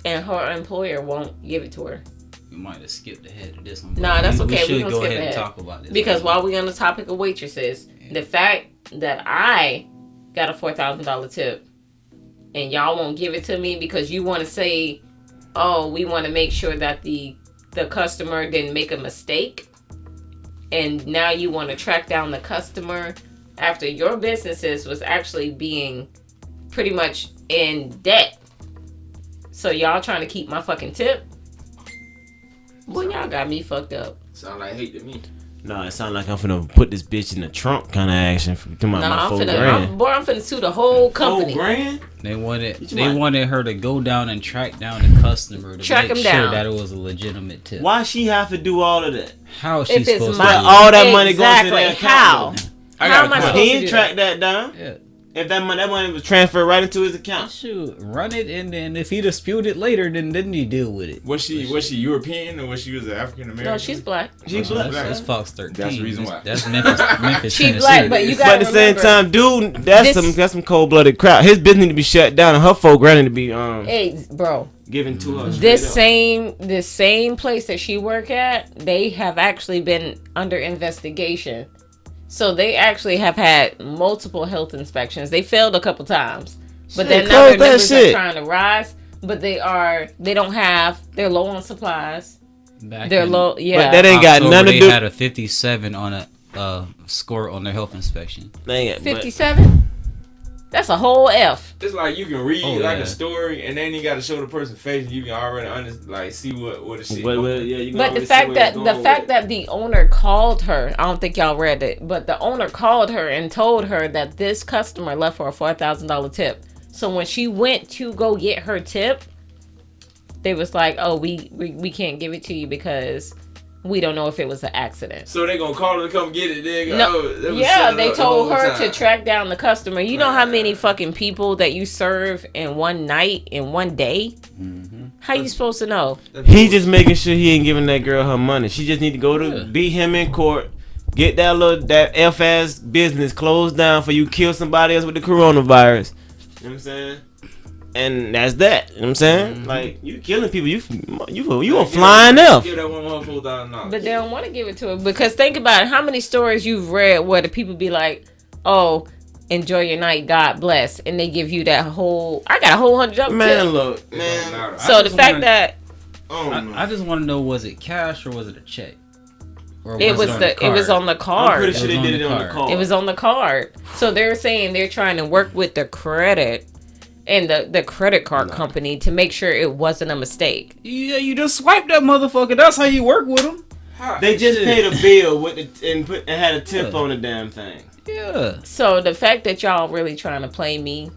and her employer won't give it to her. We might have skipped ahead of this one. Nah, that's okay. We should gonna go skip ahead ahead and talk about this. Because while we're on the topic of waitresses, the fact that I got a $4,000 tip, and y'all won't give it to me because you want to say, "Oh, we want to make sure that the customer didn't make a mistake," and now you want to track down the customer after your businesses was actually being pretty much in debt. So y'all trying to keep my fucking tip? Boy, y'all got me fucked up. Sound like hate to me. No, it sound like I'm finna put this bitch in the trunk kind of action to my I'm finna sue the whole company. $4,000? They wanted her to go down and track down the customer to track make him sure down. that it was a legitimate tip. Why she have to do all of that? How is she supposed to do all that money goes to their account? How? How am I supposed to do He didn't track that down. Yeah. If that money was transferred right into his account. Shoot, run it, and then if he dispute it later, then you deal with it. Was she European or was she an African American? No, she's black. She's black. That's Fox 13. That's the reason why. That's Memphis. She black, but you gotta But at the same time, dude, that's some cold blooded crap. His business need to be shut down, and her $4,000 need to be Hey, bro. given to her. This same place that she work at, they have actually been under investigation. So they actually have had multiple health inspections. They failed a couple times, but then now their numbers are trying to rise. But they're low on supplies. They're low, yeah. But that ain't got nothing to do. They had a 57 on a score on their health inspection. 57. That's a whole F. It's like you can read a story and then you got to show the person's face and you can already see what the shit. But the fact that the owner called her, I don't think y'all read it, but the owner called her and told her that this customer left for a $4,000 tip. So when she went to go get her tip, they was like, "Oh, we can't give it to you because we don't know if it was an accident." So they gonna call her to come get it. They told her to track down the customer. You know how many fucking people that you serve in one night, in one day? Mm-hmm. How you supposed to know? He just making sure he ain't giving that girl her money. She just need to go to beat him in court, get that F-ass business closed down for you kill somebody else with the coronavirus. You know what I'm saying? And that's that. You know what I'm saying? Mm-hmm. Like, you killing people, you a flying F. But they don't want to give it to her because think about it. How many stories you've read where the people be like, "Oh, enjoy your night, God bless," and they give you that whole. I got a whole $100. Man, look, man. So the fact that I just want to know, was it cash or was it a check? It was on the card. I'm pretty sure they did it on the card. It was on the card. So they're saying they're trying to work with the credit and the credit card company to make sure it wasn't a mistake. Yeah, you just swipe that motherfucker. That's how you work with them. They just paid a bill with and had a tip on the damn thing. Yeah. So the fact that y'all really trying to play me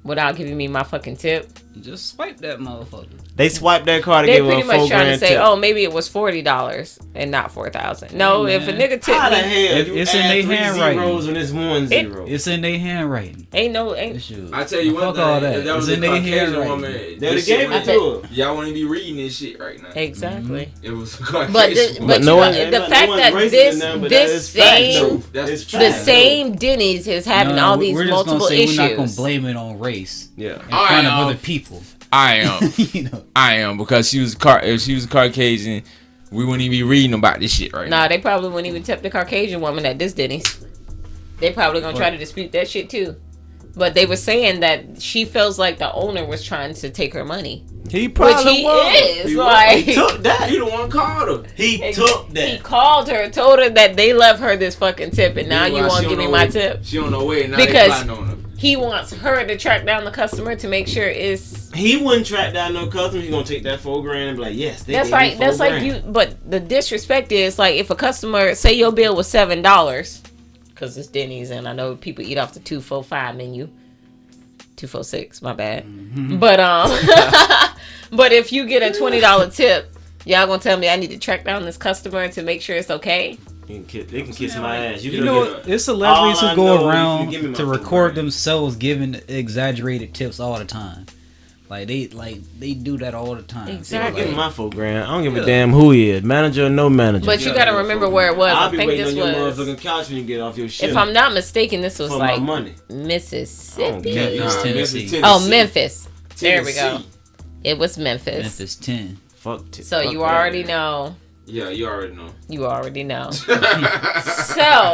without giving me my fucking tip. Just swipe that motherfucker. They swiped that card to They give her a pretty much $4,000 trying to say, tip. oh, maybe it was $40 and not $4,000. No, Hey, if a man. nigga tip How the me, hell you It's in add their 3 handwriting. zeros when it's 1 0? It's in their handwriting. ain't. I tell you one Fuck thing. all that. If that It's was in a their Caucasian handwriting. woman, They'd this have shit gave it wouldn't- to her. Y'all wouldn't be reading this shit right now. Exactly. It was a But Caucasian but no you one- know, no the fact one's that racist this in them, but this that is fact, same though. It's the fact, same Denny's is having No, all we- these we're just multiple gonna say issues. We're not gonna blame it on race. Yeah. In front of other people. I am. You know. I am, because if she was a Caucasian, we wouldn't even be reading about this shit right now. Nah, they probably wouldn't even tip the Caucasian woman at this Denny's. They probably gonna try to dispute that shit too. But they were saying that she feels like the owner was trying to take her money. He probably Which he was. is. He Like, He took that. He the one called her. He took he that. called her, told her that they left her this fucking tip, and now you Meanwhile, want she to give don't me know my where- tip. She don't know where. Now Because they plotting on her. he wants her to track down the customer to make sure it's. He wouldn't track down no customer. He's gonna take that $4,000 and be like, yes, they That's gave me like that's like $4,000. you. But the disrespect is like if a customer say your bill was $7, because it's Denny's and I know people eat off the 245 menu. 246, my bad. But but if you get a $20 tip, y'all gonna tell me I need to track down this customer to make sure it's okay? They can kiss my ass. You know, it's celebrities who go around give me my to record themselves giving exaggerated tips all the time. Like they do that all the time. Exactly. Give me my $4,000. I don't give a damn who he is, manager or no manager. But you gotta remember where it was. I'll I be think waiting this on your was. motherfucking couch when you get off your shit. If I'm not mistaken, this was For my like money. Mississippi. Memphis, Tennessee. Oh, Memphis. There we go. Tennessee. It was Memphis. Memphis 10. Fuck. So fuck you that. already know. Yeah, you already know. You already know. So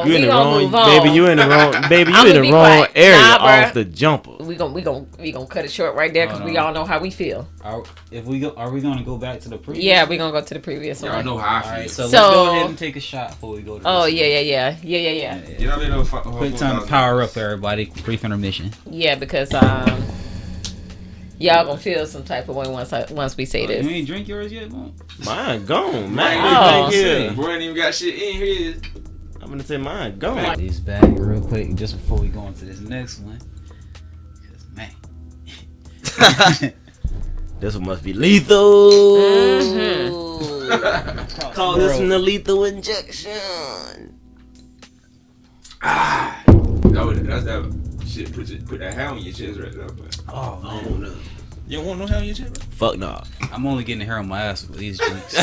You we in the gonna wrong, move on. baby. You in the wrong, baby. You I'ma in the be wrong quiet. area Nah, bruh. off the jumper. We gonna cut it short right there because we all know how we feel. Are we gonna go back to the previous? Yeah, we gonna go to the previous one. Y'all know how I feel. Alright, so let's So- go ahead and take a shot before we go to Oh this. yeah. Get out there, Quick time to power up, everybody. Brief intermission. Yeah, because y'all gonna feel some type of way once we say You this. ain't drink yours yet, Mom? Mine gone. Mine Oh. here. Bro, ain't even got shit in here. I'm gonna say mine gone. These back real quick just before we go into this next one. Cause man. This one must be lethal. Mm-hmm. Call this one a lethal injection. That's that shit. Put that hair on your chest right there. But. Oh I man. don't know. You don't want no hair on your chest? Fuck nah. I'm only getting hair on my ass with these drinks.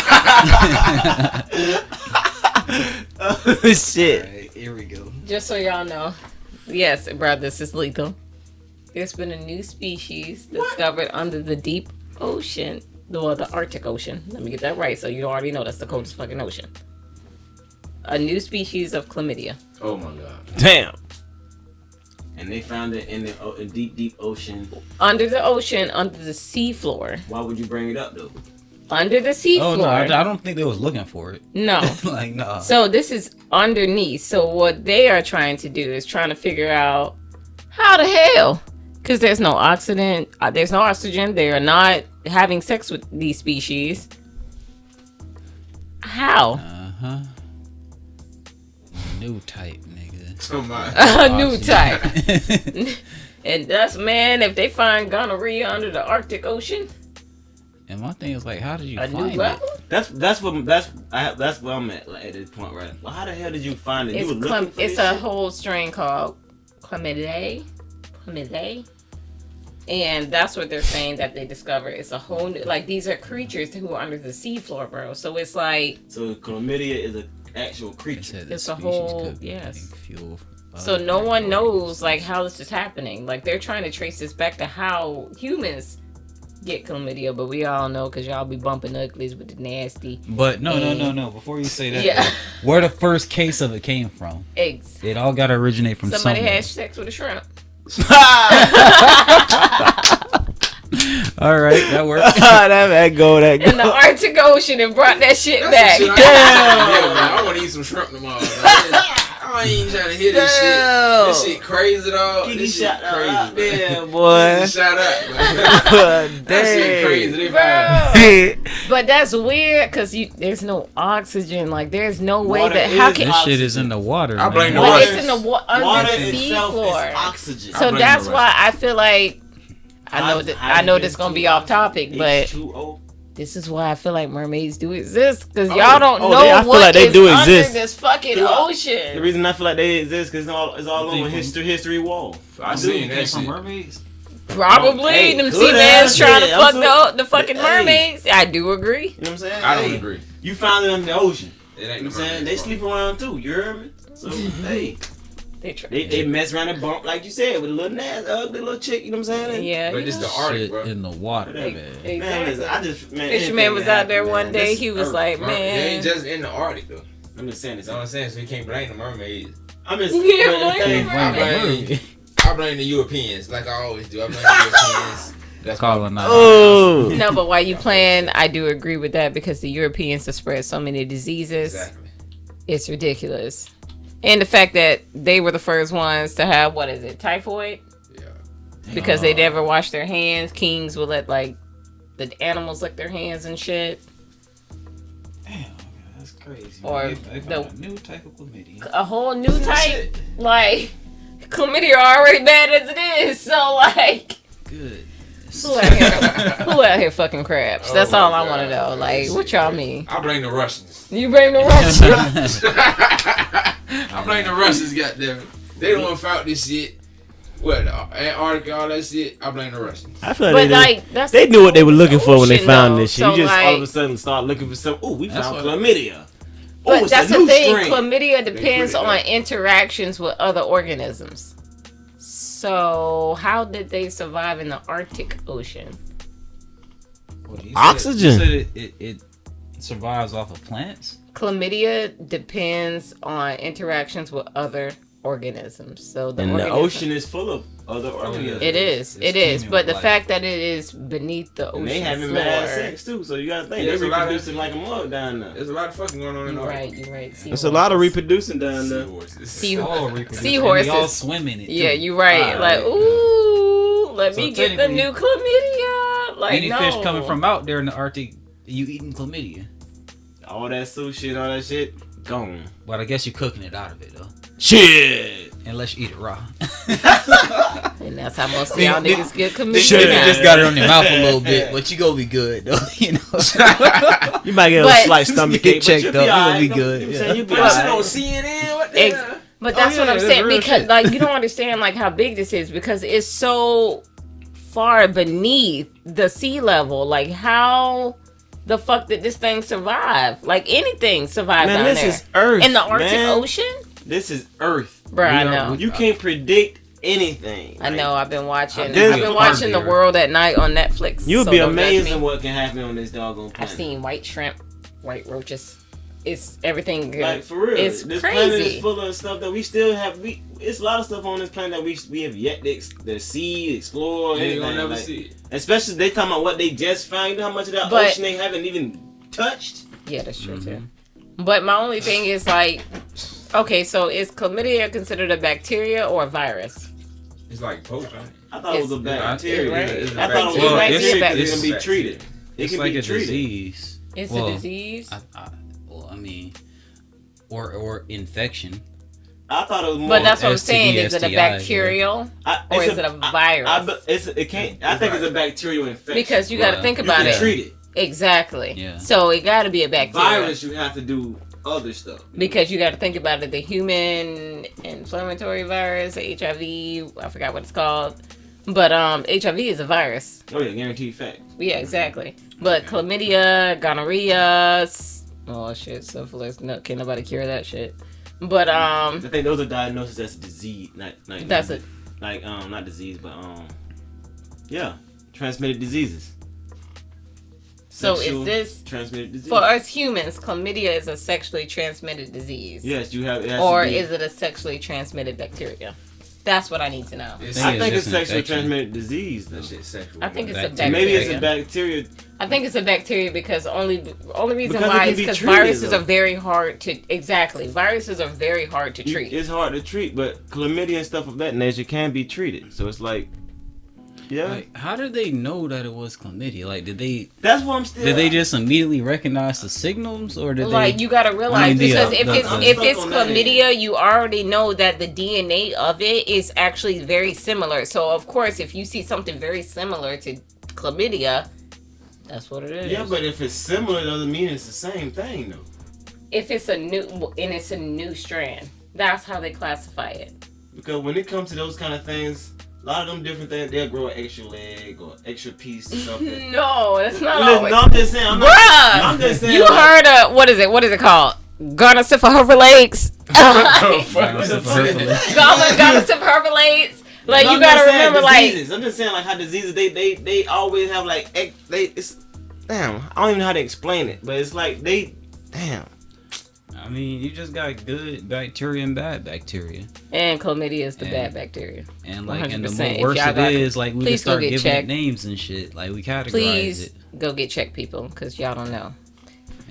Oh shit. Alright, here we go. Just so y'all know, yes, bro, this is lethal. There's been a new species discovered under the deep ocean, the Arctic Ocean. Let me get that right, so you already know that's the coldest fucking ocean. A new species of chlamydia. Oh my god. Damn. And they found it in the deep ocean. Under the ocean, under the sea floor. Why would you bring it up though? Under the sea Oh floor. no, I don't think they was looking for it. No. Like no. So this is underneath. So what they are trying to do is trying to figure out how the hell, because there's no oxygen, there's no oxygen. They are not having sex with these species. How? New type, nigga. Oh my. A new type. And that's, man, if they find gonorrhea under the Arctic Ocean, And my thing is like, how did you a new find it? level. That's where I'm at, like, at this point right now. Well, how the hell did you find it? You were looking for It's this a shit? whole strain called chlamydia. And that's what they're saying that they discovered. It's a whole new, like, these are creatures who are under the seafloor, bro. So it's like, So chlamydia is an actual creature. it's a whole, yes. Fuel. So no one knows, like, how this is happening. Like, they're trying to trace this back to how humans get chlamydia, but we all know because y'all be bumping uglies with the nasty. But no. Before you say that, Yeah. where the first case of it came from? Eggs. It all got to originate from Somebody somewhere. had sex with a shrimp. All right, that works. that go. In the Arctic Ocean and brought that shit That's back. some shit I want to eat some shrimp tomorrow. I I ain't trying to hear this shit. This shit crazy, dog. This shit crazy, out there, boy. boy. Shout out, man. That shit crazy, bro. But that's weird because there's no oxygen. Like, there's no way Water that how can this shit is in the water. I blame the but water. it's in the under Water the sea itself floor. is oxygen. So that's why I feel like I know this gonna be off topic, but H2O. this is why I feel like mermaids do exist because y'all don't know I feel what like they is do under exist. this fucking ocean. The reason I feel like they exist because it's all on history wall. I seen that shit. Mermaids. Probably Hey, them good sea mans ass trying to shit. fuck the fucking mermaids. I do agree. You know what I'm saying? I don't agree. You found them in the ocean. It ain't You know what I'm saying? They sleep around too. You heard me? So hey. They mess around and bump like you said with a little nasty, ugly little chick. You know what I'm saying? Yeah. But this the Arctic, bro. In the water, man. Man, listen, I just Fisherman was out there one day. He was like, They man. ain't just in the Arctic though. I'm just saying this. That's what I'm saying. So you can't blame the mermaids. I'm just I blame the Europeans, like I always do. I blame the Europeans. That's calling out. Oh. No, but why you playing? I do agree with that because the Europeans have spread so many diseases. Exactly. It's ridiculous. And the fact that they were the first ones to have, what is it, typhoid? Yeah. Because they never wash their hands. Kings will let, like, the animals lick their hands and shit. Damn, that's crazy. Or they found a new type of chlamydia. A whole new type. Like, chlamydia are already bad as it is. So, like... Good. Who out here fucking crabs? That's all I want to know. Like, what y'all mean? I blame the Russians. You blame the Russians? I blame the Russians, goddammit. They don't want to fight this shit. What, Antarctica, all that shit? I blame the Russians. I feel like they knew what they were looking for when they found this shit. You just all of a sudden start looking for some. Oh, we found chlamydia. But that's the thing. Chlamydia depends on interactions with other organisms. So, how did they survive in the Arctic Ocean? Oxygen. You said it survives off of plants? Chlamydia depends on interactions with other organisms. So the ocean is full of other organisms. It is. But the fact that it is beneath the ocean and they having floor, mad sex too. So you gotta think they're reproducing like a mug down there. There's a lot of fucking going on in the Arctic. You're right. There's a lot of reproducing down there. Seahorses. They all swim in it. Too. Yeah, you're right. Like, ooh, let me get the new chlamydia. Like, any fish coming from out there in the Arctic, you eating chlamydia. All that sushi and all that shit, gone. But I guess you're cooking it out of it though. Shit. Unless you eat it raw. And that's how most of y'all niggas get chlamydia. Sure, you just got it on your mouth a little bit, but you gonna be good though. You know. You might get a slight stomach ache, checked up. You gonna be good. You be on CNN. What the hell? But that's what I'm saying because like you don't understand like how big this is because it's so far beneath the sea level. Like how the fuck did this thing survive? Like anything survive down there. This is Earth in the Arctic man. Ocean. This is Earth, bro. I know you can't predict anything. I know. I've been watching. I've This- been watching The World at Night on Netflix. You'll so be don't judge amazed me. at what can happen on this doggone planet. I've seen white shrimp, white roaches. It's everything good. Like for real, It's this crazy. planet is full of stuff that we still have. It's a lot of stuff on this planet that we have yet to see, explore. You ain't gonna anything. never Like, see it. Especially they talking about what they just found. You know how much of that But- ocean they haven't even touched. Yeah, that's true too. But my only thing is like, okay, so is chlamydia considered a bacteria or a virus? It's like poach, ain't it? I thought it was a bacteria. right? It's a I thought it was bacteria. a bacteria because It's it can be treated. It It's can like be a treated. disease. It's a disease. I mean, or infection. I thought it was more. But that's what I'm STD, saying. Is it a STI, bacterial or is it a virus? It can't. I think it's a bacterial infection because you got to think about you can it. Treat it. Exactly. Yeah. So it got to be a bacteria. Virus, you have to do other stuff. Because you got to think about it. The human inflammatory virus, HIV. I forgot what it's called. But HIV is a virus. Oh yeah, guaranteed fact. Yeah, exactly. But chlamydia, gonorrhea, oh shit, syphilis. No, can't nobody cure that shit. But I think those are diagnoses as disease, not that's it. Like not disease, but yeah, transmitted diseases. So Sexual is this transmitted disease for us humans? Chlamydia is a sexually transmitted disease. Yes, you have. Or is it a sexually transmitted bacteria? That's what I need to know. I think it's sexually transmitted disease. That shit's sexual. I think it's a bacteria. Maybe it's a bacteria. I think it's a bacteria because only reason Because why it is can be because treated, viruses though. are very hard to Viruses are very hard to treat. It's hard to treat, but chlamydia and stuff of that nature can be treated. So it's like, yeah. Like, how did they know that it was chlamydia? Like, did they? That's what I'm still. Did they just immediately recognize the signals, or did Like they? you gotta realize because if it's on that chlamydia, you already know that the DNA of it is actually very similar. So of course, if you see something very similar to chlamydia, that's what it is. Yeah, but if it's similar, doesn't mean it's the same thing, though. If it's a new strand, that's how they classify it. Because when it comes to those kind of things, a lot of them different things, they'll grow an extra leg or extra piece or something. No, that's not Listen, always. no, I'm just saying. I'm just saying. You heard of what is it called? Gonosyphilis. Gonosyphilis. Like No, you I'm gotta just saying remember, diseases. I'm just saying like how diseases they always have like it's damn. I don't even know how to explain it, but it's like damn. I mean, you just got good bacteria and bad bacteria. And chlamydia is the bad bacteria. And like, and the 100%. more worse If y'all it got- is, like we please just start go get giving it checked. names and shit. Like we categorize Please it. go get checked, people, because y'all don't know.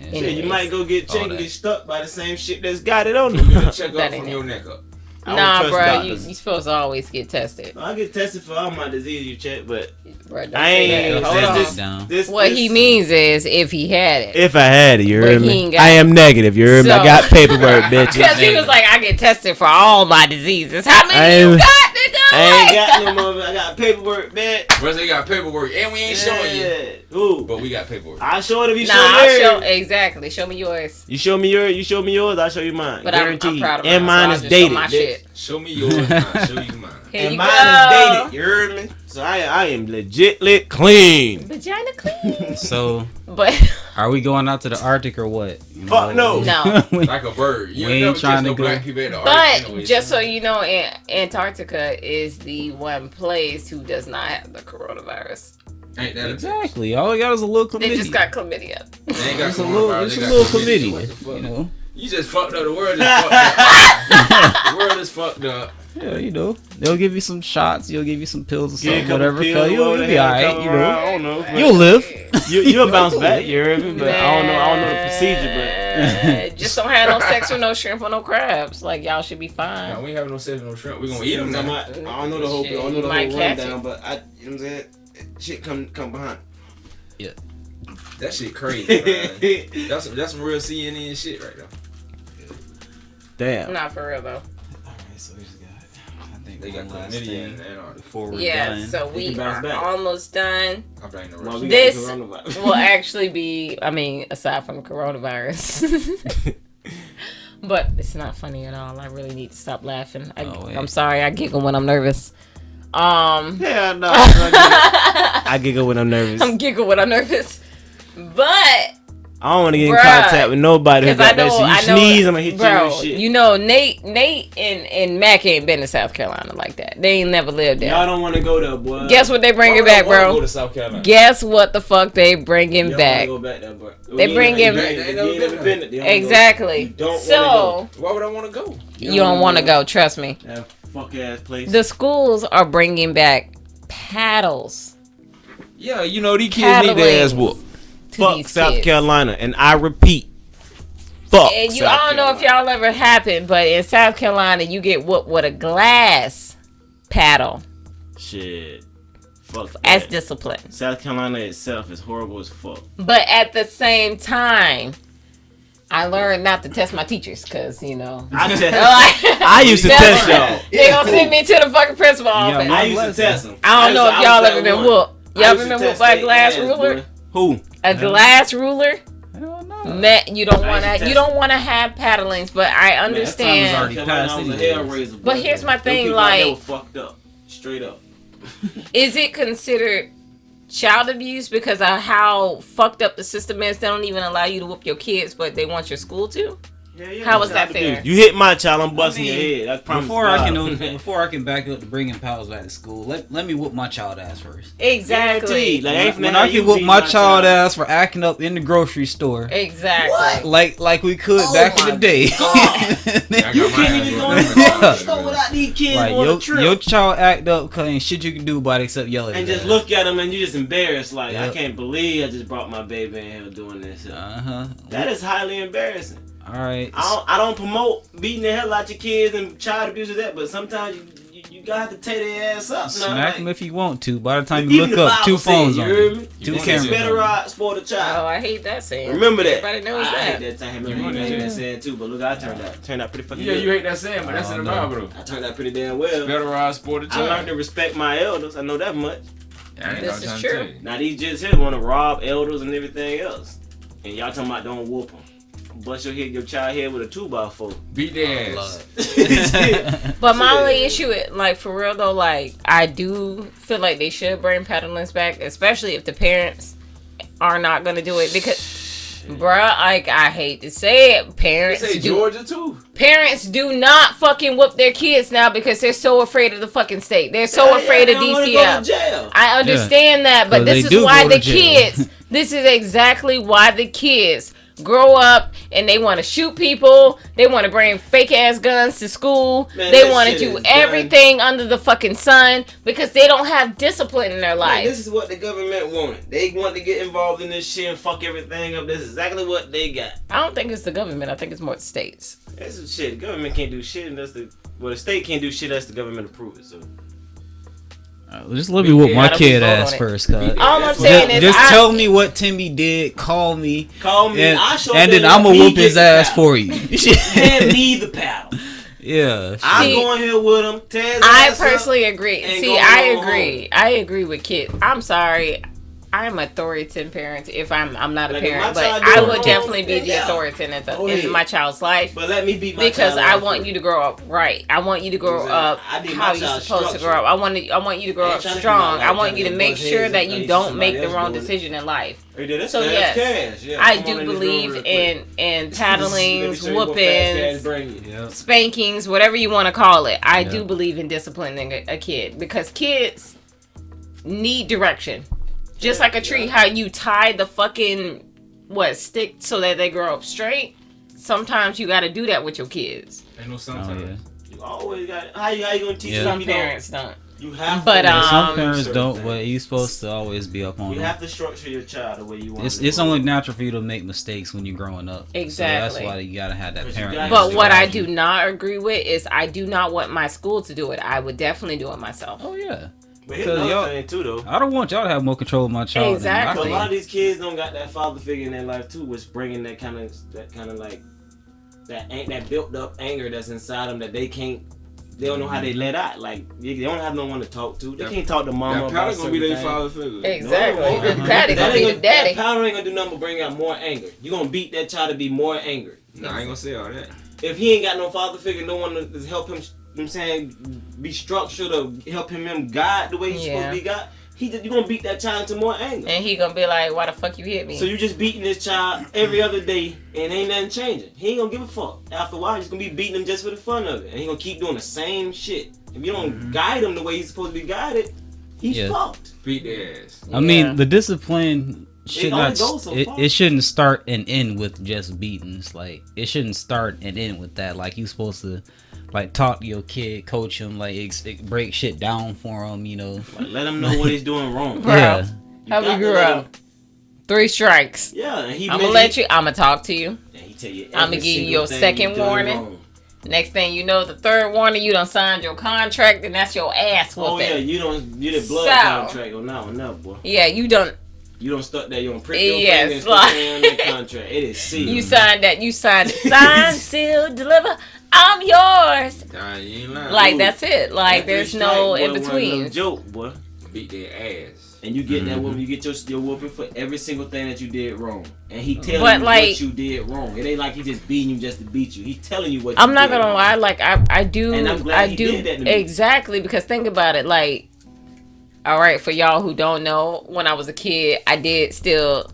Yeah, Shit, you might go get All checked and that. get stuck by the same shit that's got it on you. Check That up ain't from it. your neck up. I don't Nah, trust bro, doctors. you supposed to always get tested. I get tested for all my disease you check, but Bro, don't I say ain't. that. Hold on. What he means is if he had it. If I had it, you But heard he me. ain't got I it. am negative, you heard me. I got paperwork, bitch. Because he was like, I get tested for all my diseases. How many I you am- got, nigga? I ain't got no mother. I got paperwork, bitch. First they got paperwork, and we ain't showing you. Ooh. But we got paperwork. I'll show it if you Nah, show I'll yours. show exactly. Show me yours. You show me yours, I'll show you mine. But I'm Guaranteed. proud of and mine, mine so is I'll just show dated. my bitch. shit. Show me yours, and I'll show you mine. Here And you mine go. is dated. You heard me? So I am legit lit clean. Vagina clean. So, But are we going out to the Arctic or what? You Fuck no. No. Like a bird. You We ain't ain't never trying catch no to go. black people at the But Arctic anyway, just so. so you know, Antarctica is the one place who does not have the coronavirus. Ain't that Exactly. All we got is a little chlamydia. They just got chlamydia. They ain't got It's a little, coronavirus, it's they a got little chlamydia. What chlamydia. the fuck? You know. You just fucked up. The world is fucked up. The world is fucked up. Yeah, you know. They'll give you some shots. They'll give you some pills or Get a something, couple whatever. pills, You'll whatever be the hell alright. come You around, I know. don't know. You'll live. You'll bounce back. You heard me? But I don't know the procedure. Just don't have no sex with no shrimp or no crabs. Like y'all should be fine. Nah, we ain't having no sex with no shrimp. We gonna eat them But now. I don't know the whole. I don't know You the might whole catch rundown, but you know what I'm saying? Shit come behind. Yeah. That shit crazy, man. That's some real CNN shit right there. Damn. Not for real though. Alright, so we just got. I think They got one last chlamydia thing in Antarctica. before we're Yeah, done. so You we can bounce are back. almost done. I blame the Well, Russians. we got This the coronavirus. will actually be, I mean, aside from coronavirus. But it's not funny at all. I really need to stop laughing. I'm sorry, I giggle when I'm nervous. Yeah, no. I giggle when I'm nervous. I'm giggle when I'm nervous. But I don't want to get in Bruh, contact with nobody who got that shit. You sneeze, I'm gonna hit you bro, with shit. you know, Nate and Mac ain't been to South Carolina like that. They ain't never lived there. Y'all don't want to go there, boy. Guess what they bringing Why back, would I bro? go to South Carolina? Guess what the fuck they bringing Y'all back? wanna go back there, bro. They bring him- Exactly. So Why would I want to go? you don't want to go. Trust me. That fuck ass place. The schools are bringing back paddles. Yeah, you know these kids need their ass whooped. Fuck South Carolina, and I repeat, fuck. And you, South I don't know if y'all ever happened, but in South Carolina, you get whooped with a glass paddle Shit. Fuck as that. discipline. South Carolina itself is horrible as fuck. But at the same time, I learned not to test my teachers because, you know. I used to test y'all. They gonna send me to the fucking principal office. I used to test them. I don't know if y'all ever been whooped. Y'all been test whooped by a they glass ass, ruler? boy. Who? A glass ruler? Matt, you don't wanna have paddlings, but I understand. But here's my thing, like, they were fucked up, straight up. is it considered child abuse because of how fucked up the system is? They don't even allow you to whoop your kids, but they want your school to. Yeah, How was that fair? You hit my child, I'm busting your head. I promise. Before I can back up to bringing powers back to school, let me whoop my child ass first. Exactly. When I can whoop my child ass for acting up in the grocery store. Exactly. Like we could back in the day. You can't even go in the grocery store without these kids on a trip. Your child act up cause ain't shit you can do about it except yell at him. And just look at him and you just embarrassed. Like, I can't believe I just brought my baby in here doing this. That is highly embarrassing. All right. I don't promote beating the hell out your kids and child abuse or that, but sometimes you gotta tear their ass up. Smack them if you want to. By the time you look up, 2 phones on you. 2 cameras. Better spoil the child. Oh, I hate that saying. Remember that. Everybody knows I that. hate that time. You hate that saying too, but look, I turned out pretty fucking good. You hate that saying, but that's in the Bible. I turned out pretty damn well. Better spoil the child. I learned to respect my elders. I know that much. This is true. Now these just here want to rob elders and everything else, and y'all talking about don't whoop them. Bust your child head with a 2x4. Beat their ass. But my only issue, like for real though, like I do feel like they should bring paddlings back, especially if the parents are not gonna do it because, bruh, like I hate to say it, parents say Georgia too. Parents do not fucking whoop their kids now because they're so afraid of the fucking state. They're so afraid of DCF. I understand that, but this is why the kids. This is exactly why the kids grow up and they want to shoot people. They want to bring fake ass guns to school. Man, they want to do everything under the fucking sun because they don't have discipline in their life. This is what the government wanted. They want to get involved in this shit and fuck everything up. This is exactly what they got. I don't think it's the government. I think it's more the states. That's some shit. The government can't do shit unless the state can't do shit unless the government approve it. So. Just let me whoop my kid ass first, cuz. All I'm saying is, just tell me what Timmy did. Call me. And then I'm gonna whoop his ass for you. Hand me the paddle. Yeah. I'm going here with him. I personally agree. See, I agree with kids. I'm sorry. I'm authoritative parent if I'm not a parent, but I would definitely be the authoritative in my child's life. But let me be my because child I want you to grow up right. I want you to grow up how you're supposed to grow up. I want you to grow up strong. I want you to make sure that you don't make the wrong decision in life. So yes, I do believe in paddlings, whoopings, spankings, whatever you want to call it. I do believe in disciplining a kid because kids need direction. Just like a tree, how you tie the fucking stick so that they grow up straight. Sometimes you got to do that with your kids. Ain't no sometimes. You always got. How you gonna teach them? Some parents don't. You have. But some parents don't. But you supposed to always be up on them. You have to structure your child the way you want. It's only natural for you to make mistakes when you're growing up. Exactly. So that's why you gotta have that parent. But what I do not agree with is I do not want my school to do it. I would definitely do it myself. Oh yeah. Because y'all, too, though. I don't want y'all to have more control of my child. Exactly. A lot of these kids don't got that father figure in their life too, which bringing that kind of like that built up anger that's inside them that they don't know how they let out. Like they don't have no one to talk to. They can't talk to mama. That powder gonna be their father figure. Exactly. The daddy gonna be the daddy. That powder ain't gonna do nothing but bring out more anger. You gonna beat that child to be more angry. Nah, I ain't gonna say all that. If he ain't got no father figure, no one to help him. You know what I'm saying, be structured to help him guide the way he's supposed to be guided. You gonna beat that child into more anger, and he gonna be like, "Why the fuck you hit me?" So you just beating this child every other day, and ain't nothing changing. He ain't gonna give a fuck. After a while, he's gonna be beating him just for the fun of it, and he gonna keep doing the same shit. If you don't guide him the way he's supposed to be guided, he's fucked. Beat their ass. I mean, the discipline should not. It shouldn't start and end with just beatings. Like it shouldn't start and end with that. Like you supposed to. Like talk to your kid, coach him, like break shit down for him, you know. Like, let him know what he's doing wrong. Yeah. How we grew up. 3 strikes. Yeah, and I'm gonna talk to you. And he tell you I'm gonna give you your second warning. Next thing you know, the third warning, you done signed your contract, and that's your ass whooping. Oh yeah, you did blood contract on that one, no boy. Yeah, you done. You don't stuck there. You don't print your finger and stuck there on that contract. It is sealed. You signed that. You signed it. Sign, seal, deliver. I'm yours. Nah, you ain't lying. Like that's it. Like there's no in between. Joke, boy. Beat their ass. And you get that whooping. You get your whooping for every single thing that you did wrong. And he telling you what you did wrong. It ain't like he just beating you just to beat you. He's telling you what. I'm not gonna lie. Like I do. And I'm glad he did that to me. Exactly, because think about it. Like, all right, for y'all who don't know, when I was a kid, I did still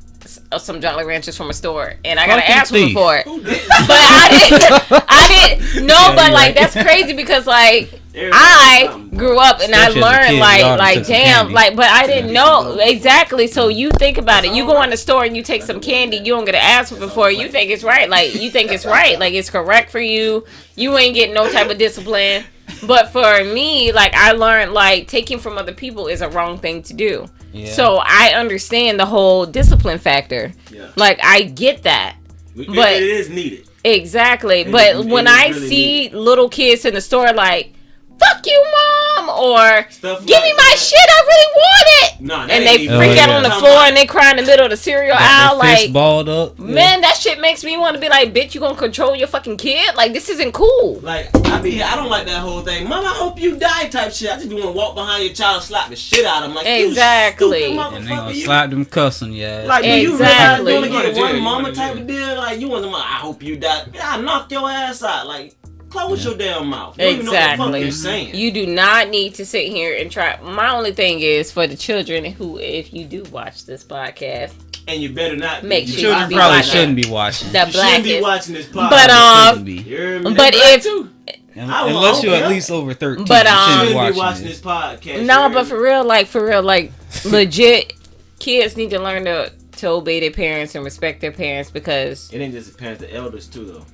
some Jolly Ranchers from a store, and I gotta Fucking ask them thief. for it. But I didn't. No, but like that's crazy because like I grew up and I Especially as a learned kid, like y'all took some damn candy. like, but I didn't know exactly. So you think about it. You go in the store and you take some candy. You don't get to ask for before. You think it's right. Like you think it's right. Like it's correct for you. You ain't getting no type of discipline. But for me, like I learned like taking from other people is a wrong thing to do. Yeah. So I understand the whole discipline factor. Yeah. Like I get that. But it is needed. Exactly. It But is when I really see needed. little kids in the store like, fuck you, mom, or Stuff give me like my that. shit, I really want it. Nah, that And ain't they even- freak Oh, out yeah. on the floor and they cry in the middle of the cereal aisle. Their fist Like, balled up. man, that shit makes me want to be like, bitch, you gonna control your fucking kid? Like, this isn't cool. Like, I don't like that whole thing. Mom, I hope you die type shit. I just want to walk behind your child and slap the shit out of him. Like, Exactly. You stupid And they gonna motherfucker. You. slap them cussing, yeah. Like, do you Exactly. realize you only You get going to one jail, mama you going to type jail. of deal? Like, you want them, I hope you die. I knock your ass out. Like, close your damn mouth. You don't even know what the fuck Exactly. you're saying. You do not need to sit here and try. My only thing is for the children who, if you do watch this podcast, And you better not be. Make You sure shouldn't Children be probably watching. shouldn't be watching. the You shouldn't be Blackest. watching this podcast. But Shouldn't be. You hear me? but Black if too. Unless you're okay. at least over 13, But, you You shouldn't shouldn't be be watching this. this podcast. no, you but hear me? for real, like legit, kids need to learn to obey their parents and respect their parents because. It ain't just the parents, the elders too, though.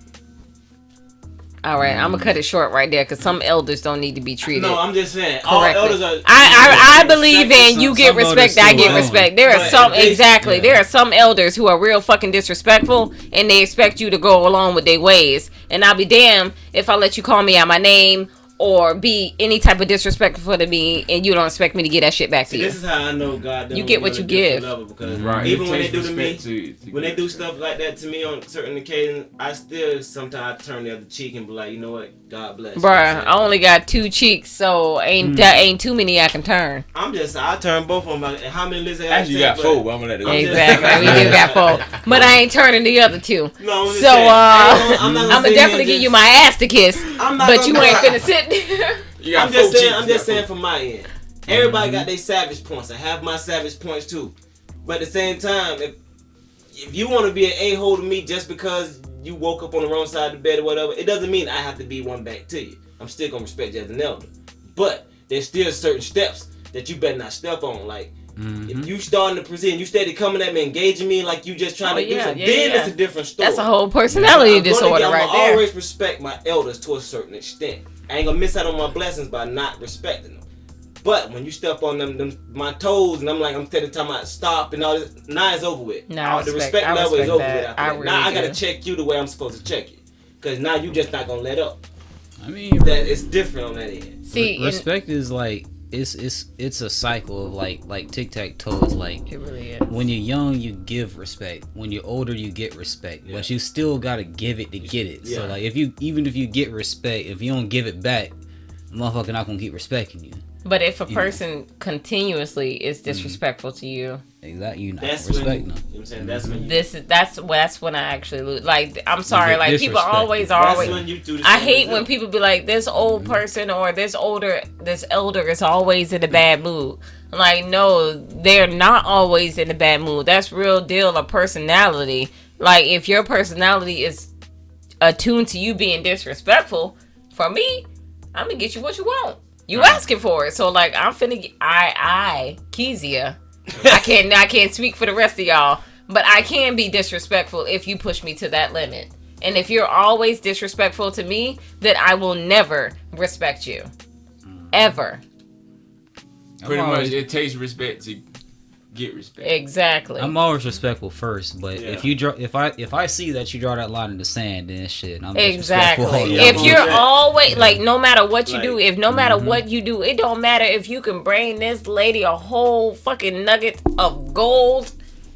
All right, I'm gonna cut it short right there because some elders don't need to be treated. No, I'm just saying. All correctly. elders are. I believe in you get Some elders respect, I still get don't. respect. There are But some they- exactly. yeah. There are some elders who are real fucking disrespectful, and they expect you to go along with their ways. And I'll be damned if I let you call me out my name or be any type of disrespectful to me, and you don't expect me to get that shit back to See, you. this is how I know God doesn't You get what want you a different give. level, because Right. even It when they takes do to me, respect to when they get do respect. stuff like that to me on certain occasions, I still sometimes turn the other cheek and be like, you know what, God bless. you. Bruh, I only got 2 cheeks, so that ain't too many I can turn. I turn both of them. Like, how many lists I got? Actually, you got 4, but I'm gonna let it go. Exactly, we do got 4, but I ain't turning the other 2. No, I'm just So saying, I'm not I'm gonna definitely give you my ass to kiss, I'm not but gonna you do ain't that. finna sit there. You got I'm just 4 saying. cheeks, I'm you just got saying from my end. Everybody got their savage points. I have my savage points too. But at the same time, if you want to be an a-hole to me just because you woke up on the wrong side of the bed or whatever, it doesn't mean I have to be one back to you. I'm still gonna respect you as an elder. But there's still certain steps that you better not step on. Like if you starting to present, you steady coming at me, engaging me like you just trying to do something, then it's a different story. That's a whole personality I'm disorder right gonna there. always respect my elders to a certain extent. I ain't gonna miss out on my blessings by not respecting them. But when you step on them my toes and I'm steady talking about stop and all this, now it's over with. No, The respect level is over with after that. really Now I gotta do. check you the way I'm supposed to check you. Cause now you just not gonna let up. I mean, That it's different on that end. See, respect is like it's a cycle of like tic-tac-toe is like it really is. when you're young you give respect, when you're older you get respect, but you still gotta give it to get it. So Yeah. like if you get respect, if you don't give it back, motherfucker not gonna keep respecting you. But if a person continuously is disrespectful to you, Exactly, you not That's when, respecting them. you know what I'm saying? That's when you, that's when I actually lose. Like, I'm sorry, get like people disrespected. always that's always. when you do the I same hate as when them. people be like, this old person or this elder is always in a bad mood. Like, no, they're not always in a bad mood. That's real deal of personality. Like, if your personality is attuned to you being disrespectful, for me, I'm gonna get you what you want. You asking for it. So like, I'm finna get, Kezia. I can't speak for the rest of y'all, but I can be disrespectful if you push me to that limit. And if you're always disrespectful to me, then I will never respect you. Ever. Pretty much, it takes respect to get respect. Exactly. I'm always respectful first, but Yeah. if you draw, if I see that you draw that line in the sand, then shit, I'm Exactly. disrespectful all the If way. you're always like, no matter what you do, if no matter Mm-hmm. what you do, it don't matter if you can bring this lady a whole fucking nugget of gold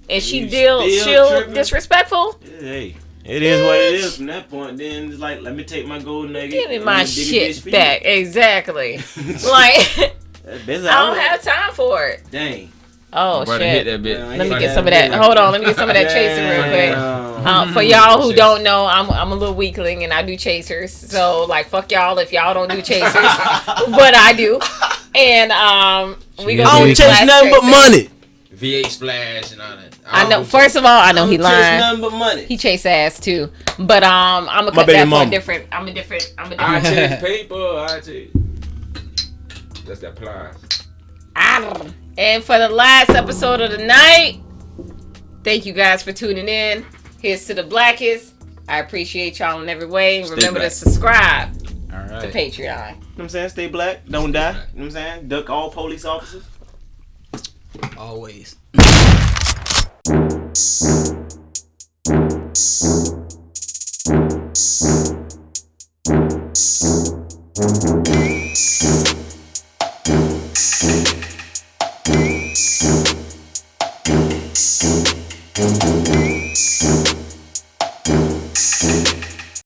and she still tripping. disrespectful. Hey, it is what it is from that point. Then it's like, let me take my gold nugget. Give me and my I'm gonna dig a bitch shit for back. you. Exactly. Like, That's I don't have time for it. Dang. Oh Brother shit! hit that bit. Let me get some of that. Hold on, let me get some of that chaser real quick. For y'all who don't know, I'm a little weakling and I do chasers. So like, fuck y'all if y'all don't do chasers, but I do. And we She go. is I don't weak. chase nothing but money. V8 Splash and all that. I know. First of all, I know he lying. Nothing but money. He chase ass too. But I'm gonna cut that for a different. I'm a different. I chase paper. I chase. That's that plies. And for the last episode of the night, thank you guys for tuning in. Here's to the Blackest. I appreciate y'all in every way. And remember to subscribe to Patreon. You know what I'm saying? Stay black. Don't die. You know what I'm saying? Duck all police officers. Always.